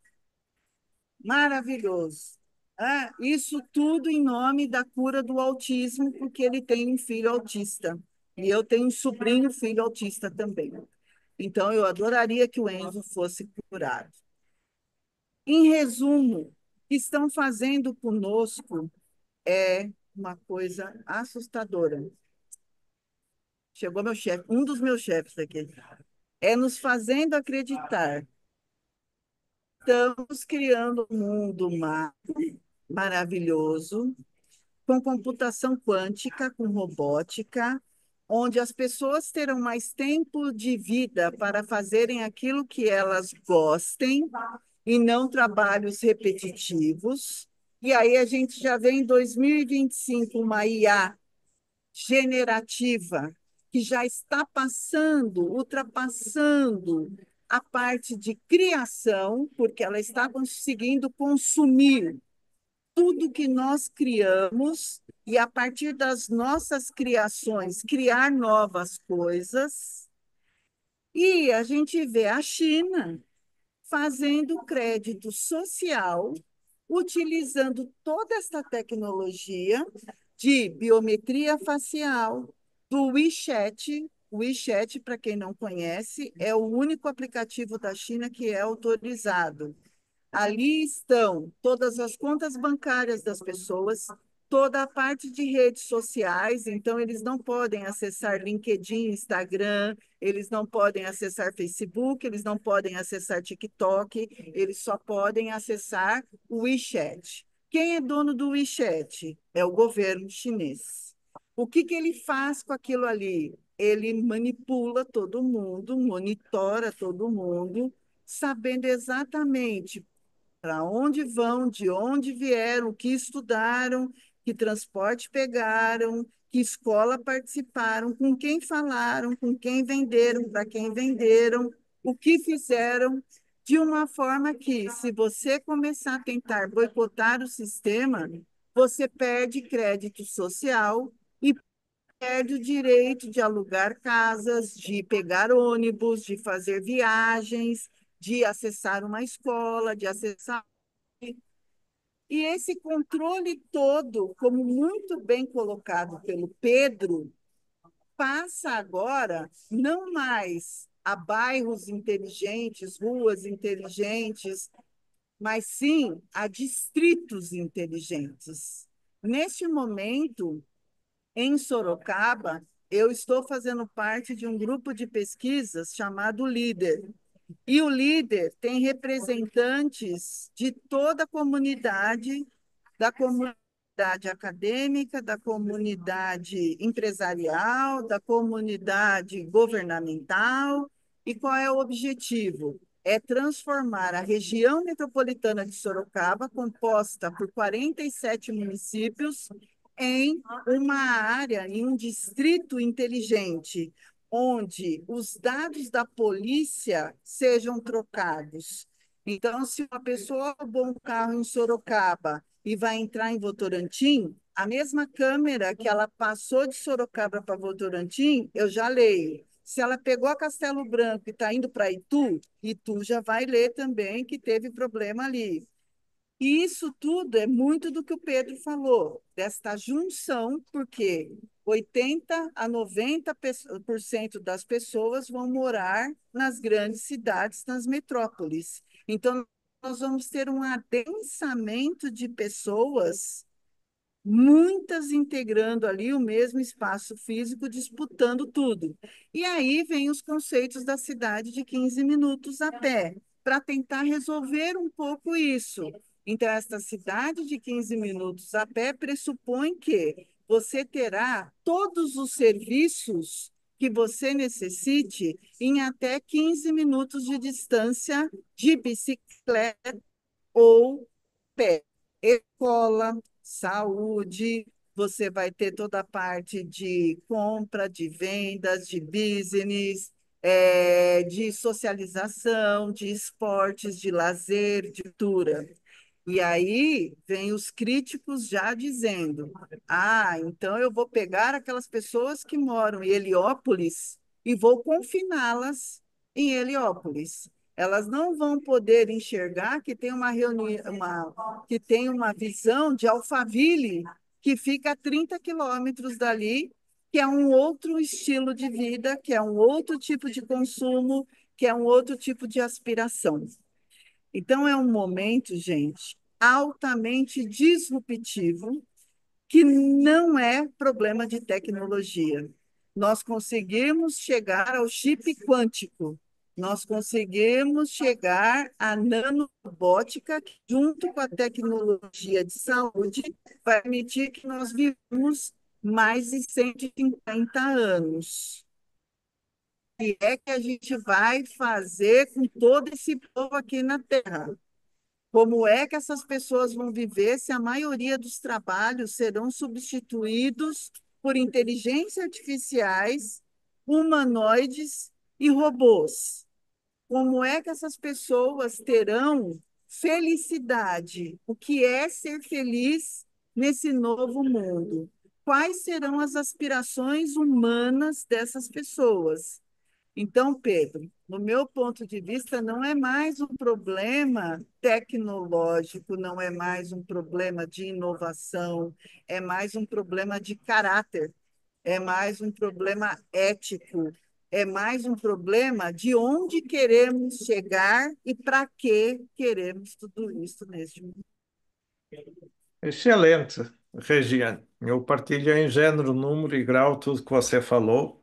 Maravilhoso. Ah, isso tudo em nome da cura do autismo, porque ele tem um filho autista. E eu tenho um sobrinho filho autista também. Então, eu adoraria que o Enzo fosse curado. Em resumo, o que estão fazendo conosco é uma coisa assustadora. Chegou meu chefe, um dos meus chefes aqui. É nos fazendo acreditar que estamos criando um mundo maravilhoso, com computação quântica, com robótica, onde as pessoas terão mais tempo de vida para fazerem aquilo que elas gostem e não trabalhos repetitivos. E aí a gente já vê em 2025 uma IA generativa que já está ultrapassando a parte de criação, porque ela está conseguindo consumir tudo que nós criamos e, a partir das nossas criações, criar novas coisas. E a gente vê a China fazendo crédito social, utilizando toda essa tecnologia de biometria facial, do WeChat. O WeChat, para quem não conhece, é o único aplicativo da China que é autorizado. Ali estão todas as contas bancárias das pessoas, toda a parte de redes sociais, então eles não podem acessar LinkedIn, Instagram, eles não podem acessar Facebook, eles não podem acessar TikTok, eles só podem acessar o WeChat. Quem é dono do WeChat? É o governo chinês. O que que ele faz com aquilo ali? Ele manipula todo mundo, monitora todo mundo, sabendo exatamente para onde vão, de onde vieram, o que estudaram, que transporte pegaram, que escola participaram, com quem falaram, com quem venderam, para quem venderam, o que fizeram, de uma forma que, se você começar a tentar boicotar o sistema, você perde crédito social e perde o direito de alugar casas, de pegar ônibus, de fazer viagens, de acessar uma escola, de acessar. E esse controle todo, como muito bem colocado pelo Pedro, passa agora não mais a bairros inteligentes, ruas inteligentes, mas sim a distritos inteligentes. Neste momento, em Sorocaba, eu estou fazendo parte de um grupo de pesquisas chamado LÍDER, e o líder tem representantes de toda a comunidade, da comunidade acadêmica, da comunidade empresarial, da comunidade governamental. E qual é o objetivo? É transformar a região metropolitana de Sorocaba, composta por 47 municípios, em uma área, em um distrito inteligente, onde os dados da polícia sejam trocados. Então, se uma pessoa roubou um carro em Sorocaba e vai entrar em Votorantim, a mesma câmera que ela passou de Sorocaba para Votorantim, eu já leio. Se ela pegou a Castelo Branco e está indo para Itu, Itu já vai ler também que teve problema ali. E isso tudo é muito do que o Pedro falou, desta junção, porque 80 a 90% das pessoas vão morar nas grandes cidades, nas metrópoles. Então, nós vamos ter um adensamento de pessoas, muitas integrando ali o mesmo espaço físico, disputando tudo. E aí vem os conceitos da cidade de 15 minutos a pé, para tentar resolver um pouco isso. Então, esta cidade de 15 minutos a pé pressupõe que você terá todos os serviços que você necessite em até 15 minutos de distância de bicicleta ou pé. Escola, saúde, você vai ter toda a parte de compra, de vendas, de business, de socialização, de esportes, de lazer, de cultura. E aí vem os críticos já dizendo: ah, então eu vou pegar aquelas pessoas que moram em Heliópolis e vou confiná-las em Heliópolis. Elas não vão poder enxergar que tem que tem uma visão de Alphaville, que fica a 30 quilômetros dali, que é um outro estilo de vida, que é um outro tipo de consumo, que é um outro tipo de aspiração. Então, é um momento, gente, altamente disruptivo, que não é problema de tecnologia. Nós conseguimos chegar ao chip quântico, nós conseguimos chegar à nanobótica, que, junto com a tecnologia de saúde, vai permitir que nós vivamos mais de 150 anos. O que é que a gente vai fazer com todo esse povo aqui na Terra? Como é que essas pessoas vão viver se a maioria dos trabalhos serão substituídos por inteligências artificiais, humanoides e robôs? Como é que essas pessoas terão felicidade? O que é ser feliz nesse novo mundo? Quais serão as aspirações humanas dessas pessoas? Então, Pedro, no meu ponto de vista, não é mais um problema tecnológico, não é mais um problema de inovação, é mais um problema de caráter, é mais um problema ético, é mais um problema de onde queremos chegar e para que queremos tudo isso neste momento.
Excelente, Regiane. Eu partilho em género, número e grau tudo que você falou.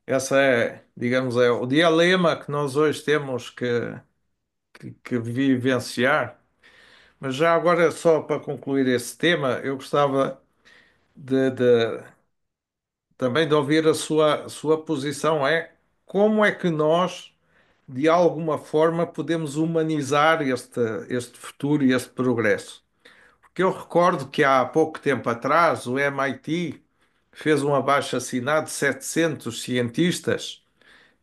Essa é, digamos, é o dilema que nós hoje temos que vivenciar. Mas já agora, só para concluir esse tema, eu gostava também de ouvir a sua posição. É como é que nós, de alguma forma, podemos humanizar este futuro e este progresso? Porque eu recordo que há pouco tempo atrás o MIT fez um abaixo-assinado de 700 cientistas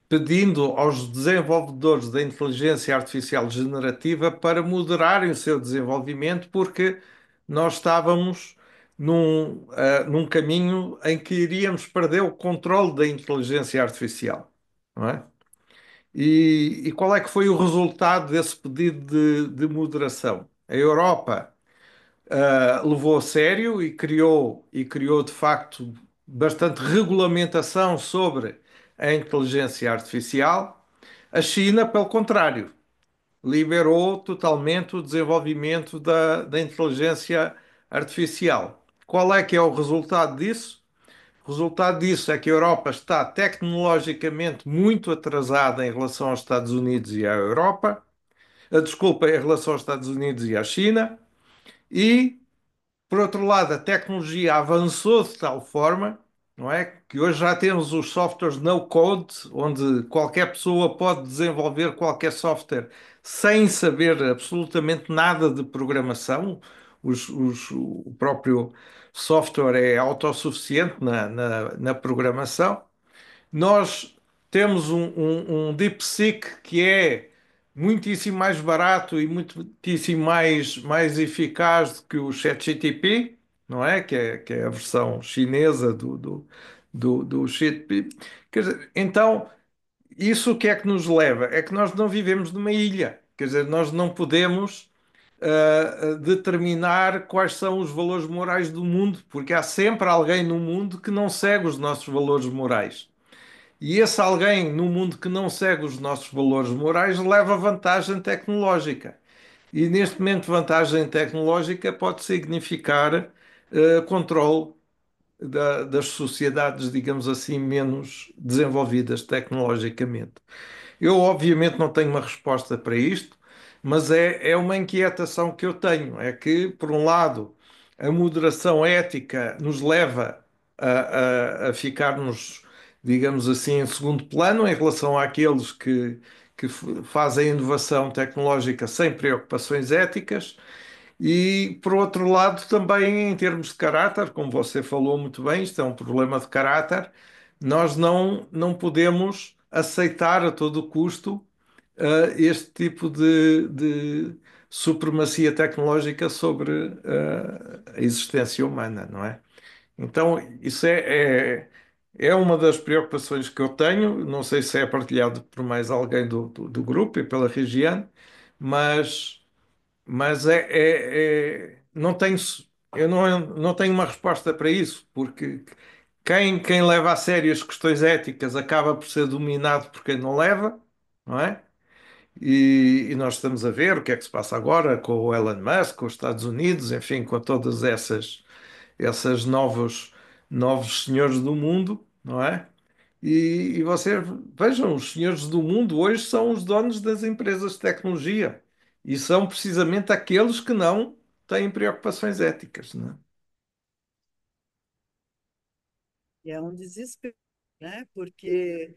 pedindo aos desenvolvedores da inteligência artificial generativa para moderarem o seu desenvolvimento, porque nós estávamos num caminho em que iríamos perder o controle da inteligência artificial, não é? E qual é que foi o resultado desse pedido de moderação? A Europa levou a sério e criou de facto bastante regulamentação sobre a inteligência artificial. A China, pelo contrário, liberou totalmente o desenvolvimento da inteligência artificial. Qual é que é o resultado disso? O resultado disso é que a Europa está tecnologicamente muito atrasada em relação aos Estados Unidos e à Europa, desculpa, em relação aos Estados Unidos e à China, e por outro lado, a tecnologia avançou de tal forma, não é, que hoje já temos os softwares no-code, onde qualquer pessoa pode desenvolver qualquer software sem saber absolutamente nada de programação. O próprio software é autossuficiente na programação. Nós temos um DeepSeek que é muitíssimo mais barato e muitíssimo mais eficaz do que o ChatGPT, não é? Que é a versão chinesa do ChatGPT. Quer dizer, então, isso o que é que nos leva? É que nós não vivemos numa ilha. Quer dizer, nós não podemos determinar quais são os valores morais do mundo, porque há sempre alguém no mundo que não segue os nossos valores morais. E esse alguém no mundo que não segue os nossos valores morais leva vantagem tecnológica. E neste momento, vantagem tecnológica pode significar controle das sociedades, digamos assim, menos desenvolvidas tecnologicamente. Eu, obviamente, não tenho uma resposta para isto, mas é uma inquietação que eu tenho. É que, por um lado, a moderação ética nos leva a ficarmos, digamos assim, em segundo plano em relação àqueles que fazem inovação tecnológica sem preocupações éticas. E, por outro lado, também em termos de caráter, como você falou muito bem, isto é um problema de caráter, nós não podemos aceitar a todo custo este tipo de supremacia tecnológica sobre a existência humana, não é? Então, isso é uma das preocupações que eu tenho. Não sei se é partilhado por mais alguém do grupo e pela região, mas. Mas não tenho, eu não tenho uma resposta para isso, porque quem leva a sério as questões éticas acaba por ser dominado por quem não leva, não é? E nós estamos a ver o que é que se passa agora com o Elon Musk, com os Estados Unidos, enfim, com todas essas novos senhores do mundo, não é? E você, vejam, os senhores do mundo hoje são os donos das empresas de tecnologia e são precisamente aqueles que não têm preocupações éticas, não é?
E é um desespero, né? Porque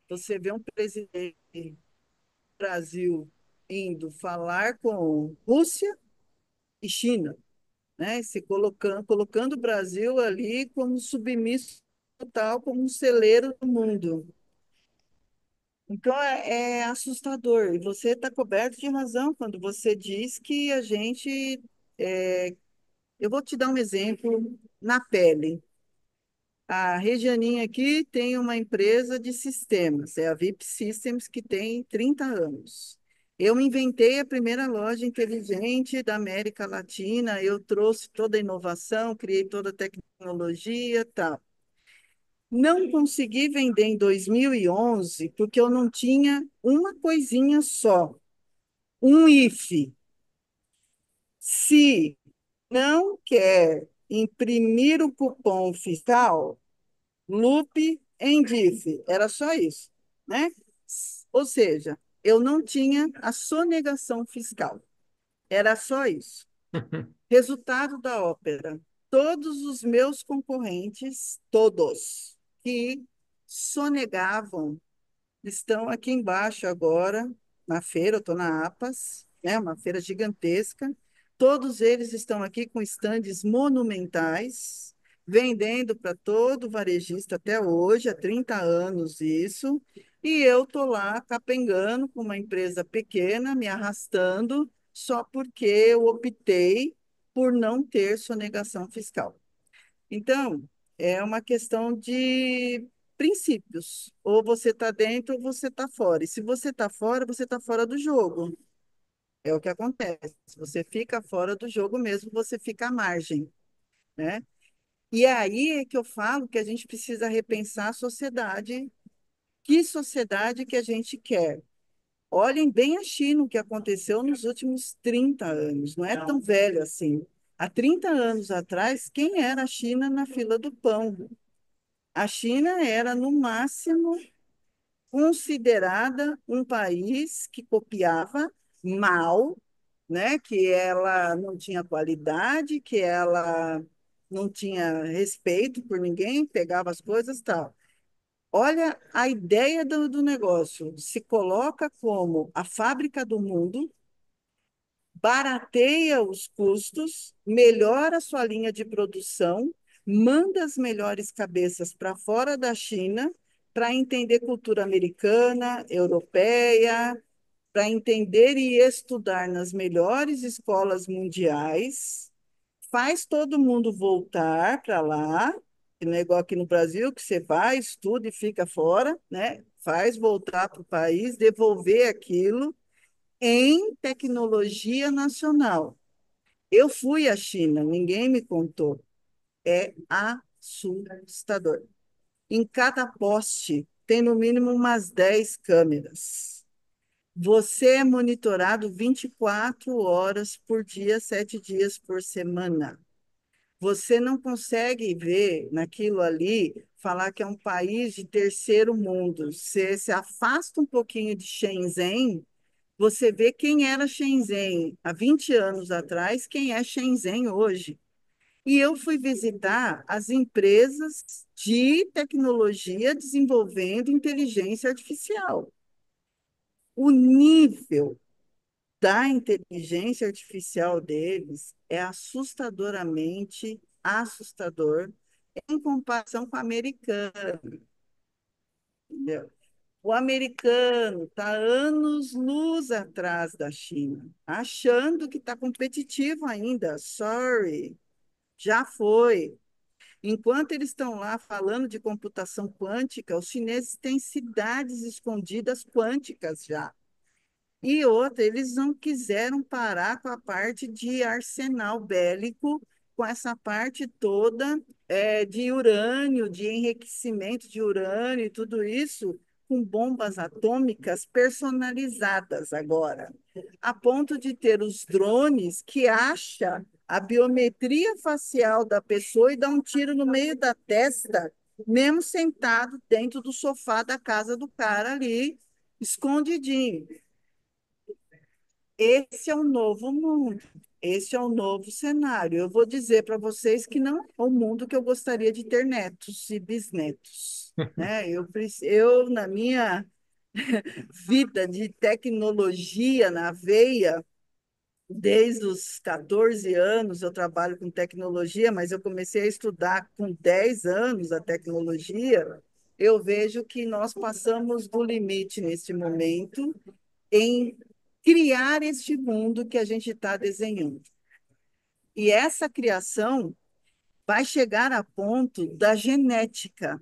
você vê um presidente do Brasil indo falar com Rússia e China, né? Se colocando o Brasil ali como submisso total, como um celeiro do mundo. Então é assustador. E você está coberto de razão quando você diz que a gente. Eu vou te dar um exemplo na pele. A Regianinha aqui tem uma empresa de sistemas, é a VIP Systems, que tem 30 anos. Eu inventei a primeira loja inteligente da América Latina, eu trouxe toda a inovação, criei toda a tecnologia, tal. Não consegui vender em 2011 porque eu não tinha uma coisinha só, um IF. Se não quer imprimir o cupom fiscal, Lupe em DIF, era só isso, né? Ou seja, eu não tinha a sonegação fiscal, era só isso. Resultado da ópera: todos os meus concorrentes, todos, que sonegavam, estão aqui embaixo agora, na feira, eu estou na APAS, né, uma feira gigantesca. Todos eles estão aqui com estandes monumentais, vendendo para todo varejista até hoje, há 30 anos isso, e eu estou lá capengando com uma empresa pequena, me arrastando, só porque eu optei por não ter sonegação fiscal. Então, é uma questão de princípios. Ou você está dentro ou você está fora. E se você está fora do jogo. É o que acontece. Você fica fora do jogo mesmo, você fica à margem, né? E aí é que eu falo que a gente precisa repensar a sociedade. Que sociedade que a gente quer? Olhem bem a China, o que aconteceu nos últimos 30 anos. Não é tão velho assim. Há 30 anos atrás, quem era a China na fila do pão? A China era, no máximo, considerada um país que copiava mal, né? Que ela não tinha qualidade, que ela não tinha respeito por ninguém, pegava as coisas e tal. Olha a ideia do negócio. Se coloca como a fábrica do mundo, barateia os custos, melhora a sua linha de produção, manda as melhores cabeças para fora da China para entender cultura americana, europeia, para entender e estudar nas melhores escolas mundiais, faz todo mundo voltar para lá, que não é igual aqui no Brasil, que você vai, estuda e fica fora, né? Faz voltar para o país, devolver aquilo em tecnologia nacional. Eu fui à China, ninguém me contou. É assustador. Em cada poste tem no mínimo umas 10 câmeras. Você é monitorado 24 horas por dia, 7 dias por semana. Você não consegue ver naquilo ali, falar que é um país de terceiro mundo. Você se afasta um pouquinho de Shenzhen, você vê quem era Shenzhen há 20 anos atrás, quem é Shenzhen hoje. E eu fui visitar as empresas de tecnologia desenvolvendo inteligência artificial. O nível da inteligência artificial deles é assustadoramente assustador em comparação com a americana. Entendeu? O americano está anos-luz atrás da China, achando que está competitivo ainda. Sorry, já foi. Enquanto eles estão lá falando de computação quântica, os chineses têm cidades escondidas quânticas já. E outra, eles não quiseram parar com a parte de arsenal bélico, com essa parte toda de urânio, de enriquecimento de urânio e tudo isso, com bombas atômicas personalizadas agora, a ponto de ter os drones que acha a biometria facial da pessoa e dá um tiro no meio da testa, mesmo sentado dentro do sofá da casa do cara ali, escondidinho. Esse é o novo mundo, esse é o novo cenário. Eu vou dizer para vocês que não é o mundo que eu gostaria de ter netos e bisnetos, né? Na minha vida de tecnologia na veia, desde os 14 anos eu trabalho com tecnologia, mas eu comecei a estudar com 10 anos a tecnologia, eu vejo que nós passamos do limite neste momento em criar este mundo que a gente está desenhando. E essa criação vai chegar a ponto da genética.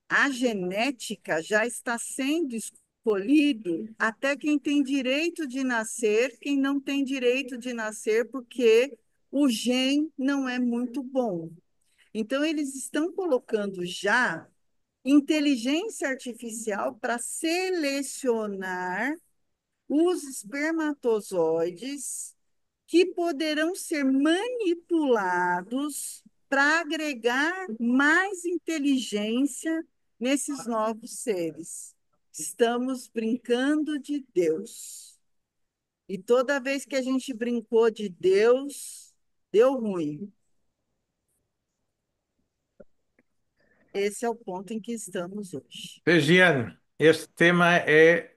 A genética já está sendo escolhido até quem tem direito de nascer, quem não tem direito de nascer, porque o gene não é muito bom. Então, eles estão colocando já inteligência artificial para selecionar os espermatozoides que poderão ser manipulados para agregar mais inteligência nesses novos seres. Estamos brincando de Deus. E toda vez que a gente brincou de Deus, deu ruim. Esse é o ponto em que estamos hoje.
Regiane, este tema é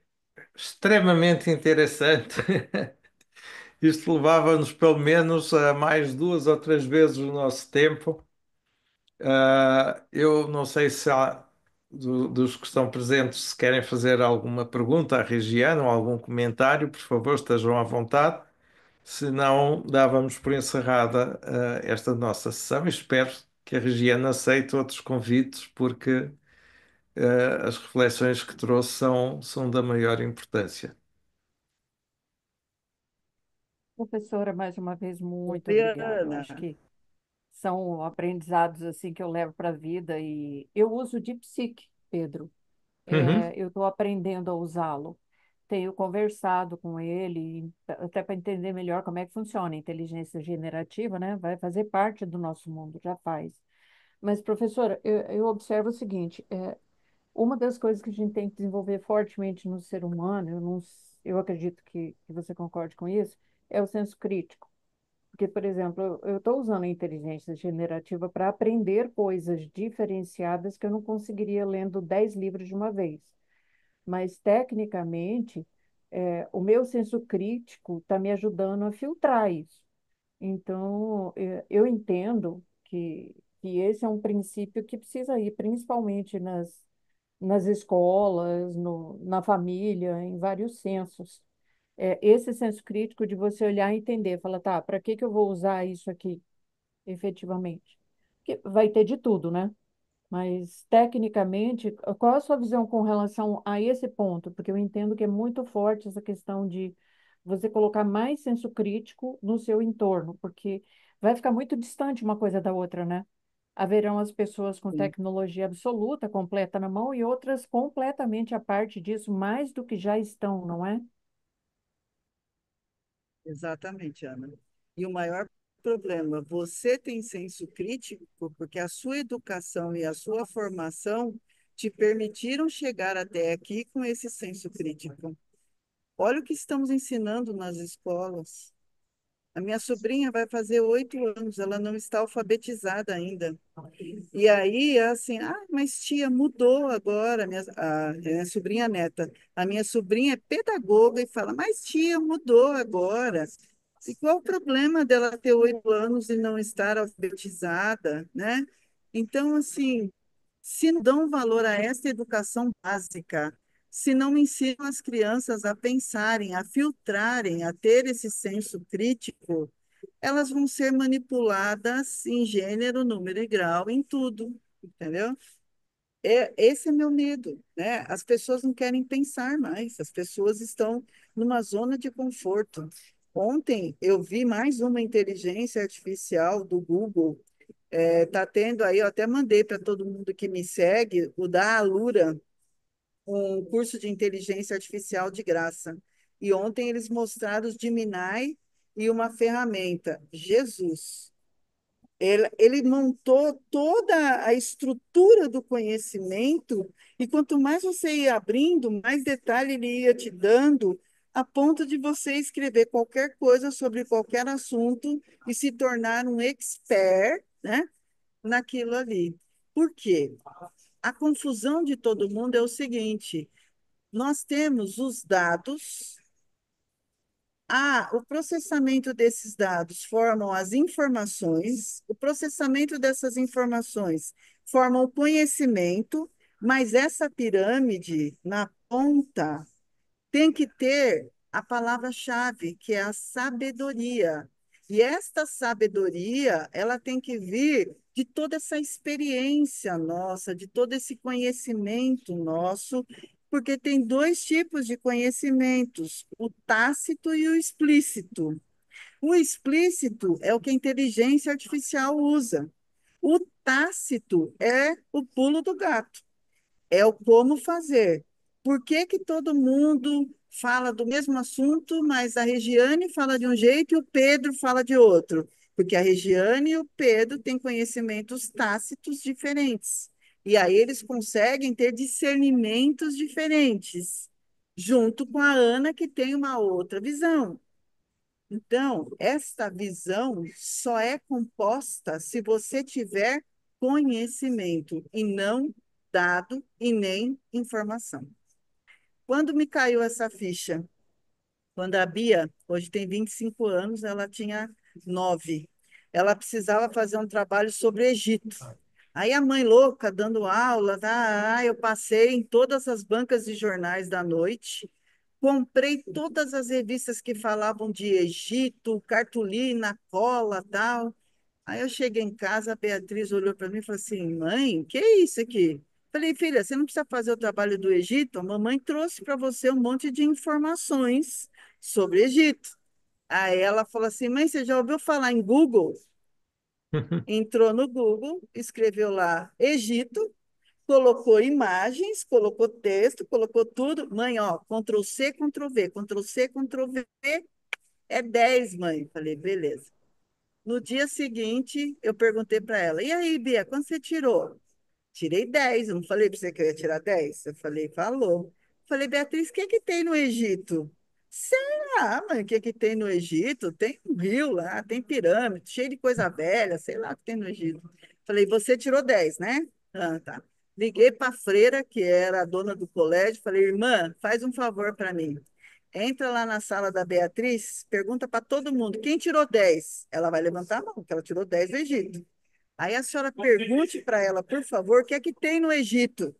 extremamente interessante. Isto levava-nos pelo menos a mais 2 ou 3 vezes o nosso tempo. Eu não sei se há dos que estão presentes se querem fazer alguma pergunta à Regiane ou algum comentário, por favor, estejam à vontade. Se não, dávamos por encerrada, esta nossa sessão e espero que a Regiane aceite outros convites, porque as reflexões que trouxe são da maior importância.
Professora, mais uma vez, muito obrigada. Eu
Adriana,
acho que são aprendizados assim que eu levo para a vida e eu uso o DeepSeek, Pedro.
Uhum.
Eu estou aprendendo a usá-lo. Tenho conversado com ele, até para entender melhor como é que funciona a inteligência generativa, né? Vai fazer parte do nosso mundo, já faz. Mas, professora, eu observo o seguinte: uma das coisas que a gente tem que desenvolver fortemente no ser humano, eu acredito que você concorde com isso, é o senso crítico. Porque, por exemplo, eu estou usando a inteligência generativa para aprender coisas diferenciadas que eu não conseguiria lendo 10 livros de uma vez. Mas, tecnicamente, o meu senso crítico está me ajudando a filtrar isso. Então, eu entendo que esse é um princípio que precisa ir, principalmente nas escolas, na família, em vários sensos. Esse senso crítico de você olhar e entender, falar, tá, para que que eu vou usar isso aqui, efetivamente? Porque vai ter de tudo, né? Mas, tecnicamente, qual a sua visão com relação a esse ponto? Porque eu entendo que é muito forte essa questão de você colocar mais senso crítico no seu entorno, porque vai ficar muito distante uma coisa da outra, né? Haverão as pessoas com
sim,
tecnologia absoluta, completa na mão, e outras completamente à parte disso, mais do que já estão, não é?
exatamente, Ana. E o maior problema, você tem senso crítico porque a sua educação e a sua formação te permitiram chegar até aqui com esse senso crítico. Olha o que estamos ensinando nas escolas. A minha sobrinha vai fazer 8 anos, ela não está alfabetizada ainda. E aí, assim, mas tia, mudou agora, minha sobrinha neta. A minha sobrinha é pedagoga e fala, mas tia, mudou agora. E qual o problema dela ter 8 anos e não estar alfabetizada, né? Então, assim, se não dão valor a essa educação básica, se não ensinam as crianças a pensarem, a filtrarem, a ter esse senso crítico, elas vão ser manipuladas em gênero, número e grau, em tudo, entendeu? Esse é meu medo, né? As pessoas não querem pensar mais, as pessoas estão numa zona de conforto. Ontem eu vi mais uma inteligência artificial do Google. Tá tendo aí, eu até mandei para todo mundo que me segue, o da Alura, um curso de inteligência artificial de graça. E ontem eles mostraram os Gemini e uma ferramenta. Jesus! Ele montou toda a estrutura do conhecimento, e quanto mais você ia abrindo, mais detalhe ele ia te dando, a ponto de você escrever qualquer coisa sobre qualquer assunto e se tornar um expert, né, naquilo ali. Por quê? A confusão de todo mundo é o seguinte: nós temos os dados. O processamento desses dados formam as informações, o processamento dessas informações formam o conhecimento, mas essa pirâmide, na ponta, tem que ter a palavra-chave, que é a sabedoria. E esta sabedoria, ela tem que vir de toda essa experiência nossa, de todo esse conhecimento nosso, porque tem dois tipos de conhecimentos, o tácito e o explícito. O explícito é o que a inteligência artificial usa. O tácito é o pulo do gato, é o como fazer. Por que que todo mundo fala do mesmo assunto, mas a Regiane fala de um jeito e o Pedro fala de outro? Porque a Regiane e o Pedro têm conhecimentos tácitos diferentes. E aí eles conseguem ter discernimentos diferentes, junto com a Ana, que tem uma outra visão. Então, esta visão só é composta se você tiver conhecimento e não dado e nem informação. Quando me caiu essa ficha? Quando a Bia, hoje tem 25 anos, ela tinha 9. Ela precisava fazer um trabalho sobre o Egito. Aí a mãe louca dando aula, tá? Eu passei em todas as bancas de jornais da noite, comprei todas as revistas que falavam de Egito, cartolina, cola, tal. Aí eu cheguei em casa, a Beatriz olhou para mim e falou assim: mãe, que é isso aqui? Falei, filha, você não precisa fazer o trabalho do Egito? A mamãe trouxe para você um monte de informações sobre Egito. Aí ela falou assim: mãe, você já ouviu falar em Google? Entrou no Google, escreveu lá Egito, colocou imagens, colocou texto, colocou tudo. Mãe, ó, Ctrl C, Ctrl V, Ctrl C, Ctrl V, é 10, mãe. Falei, beleza. No dia seguinte, eu perguntei para ela: e aí, Bia, quando você tirou? Tirei 10. Eu não falei para você que eu ia tirar 10? Eu falei, falou. Falei, Beatriz, o que que tem no Egito? Sei lá, mãe, o que que tem no Egito? Tem um rio lá, tem pirâmide, cheio de coisa velha, sei lá o que tem no Egito. Falei, você tirou 10, né? Ah, tá. Liguei para a freira, que era a dona do colégio, falei, irmã, faz um favor para mim. Entra lá na sala da Beatriz, pergunta para todo mundo, quem tirou 10? Ela vai levantar a mão, porque ela tirou 10 do Egito. Aí a senhora pergunte para ela, por favor, o que é que tem no Egito?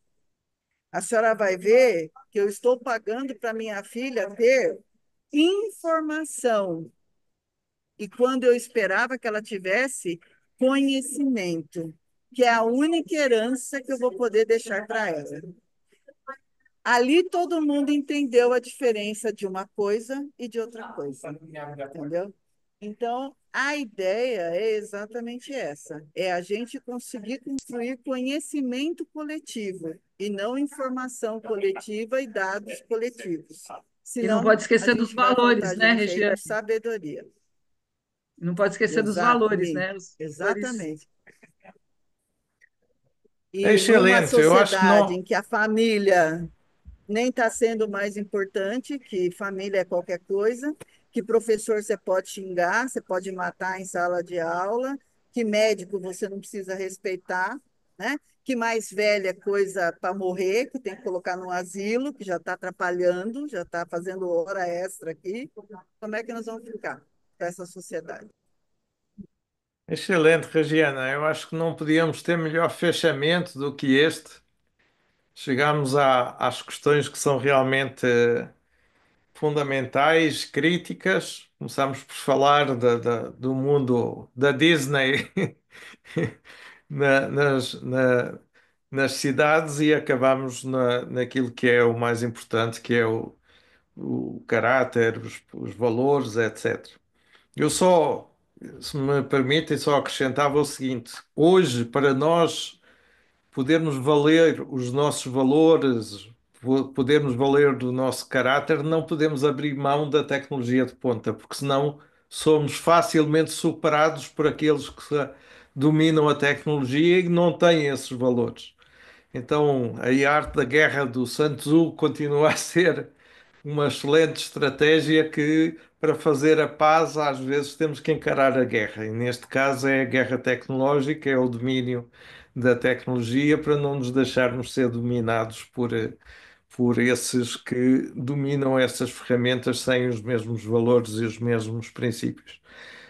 A senhora vai ver que eu estou pagando para minha filha ter informação. E quando eu esperava que ela tivesse conhecimento, que é a única herança que eu vou poder deixar para ela. Ali todo mundo entendeu a diferença de uma coisa e de outra coisa, entendeu? Então, a ideia é exatamente essa: é a gente conseguir construir conhecimento coletivo e não informação coletiva e dados coletivos.
E não
Senão,
pode
a
esquecer dos
gente vai
valores,
faltar
né,
gente aí com
Regiane?
sabedoria.
Não pode esquecer dos
Exato,
valores,
Mi.
né? Os valores.
Exatamente.
É
E numa
excelente. Eu acho que
sociedade
não.
em que a família nem está sendo mais importante, que família é qualquer coisa, que professor você pode xingar, você pode matar em sala de aula, que médico você não precisa respeitar, né? Que mais velha é coisa para morrer, que tem que colocar no asilo, que já está atrapalhando, já está fazendo hora extra aqui. Como é que nós vamos ficar com essa sociedade?
Excelente, Regiana. Eu acho que não podíamos ter melhor fechamento do que este. Chegámos às questões que são realmente fundamentais, críticas. Começámos por falar do mundo da Disney nas cidades e acabamos naquilo que é o mais importante, que é o caráter, os valores, etc. Eu só, se me permitem, só acrescentava o seguinte: hoje, para nós podermos valer os nossos valores, podermos valer do nosso caráter, não podemos abrir mão da tecnologia de ponta, porque senão somos facilmente superados por aqueles que dominam a tecnologia e não têm esses valores. Então, a arte da guerra do Sun Tzu continua a ser uma excelente estratégia que, para fazer a paz, às vezes temos que encarar a guerra. E neste caso é a guerra tecnológica, é o domínio da tecnologia para não nos deixarmos ser dominados por esses que dominam essas ferramentas sem os mesmos valores e os mesmos princípios.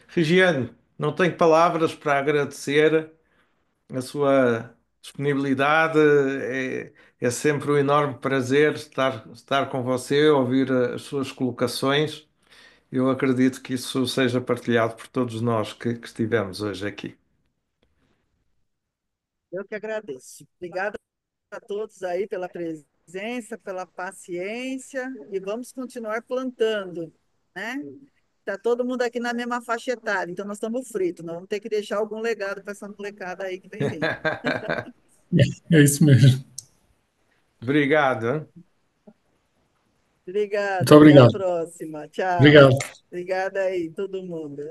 Regiane, não tenho palavras para agradecer a sua disponibilidade. É sempre um enorme prazer estar com você, ouvir as suas colocações eu acredito que isso seja partilhado por todos nós que estivemos hoje aqui.
Eu que agradeço. Obrigada a todos aí pela presença, pela paciência e vamos continuar plantando, né? Está todo mundo aqui na mesma faixa etária, então nós estamos fritos, nós vamos ter que deixar algum legado para essa molecada aí que vem vindo.
É isso mesmo.
Obrigado, hein?
Muito
Obrigada, até a
obrigado.
próxima. Tchau.
Obrigado.
Obrigada aí, todo mundo.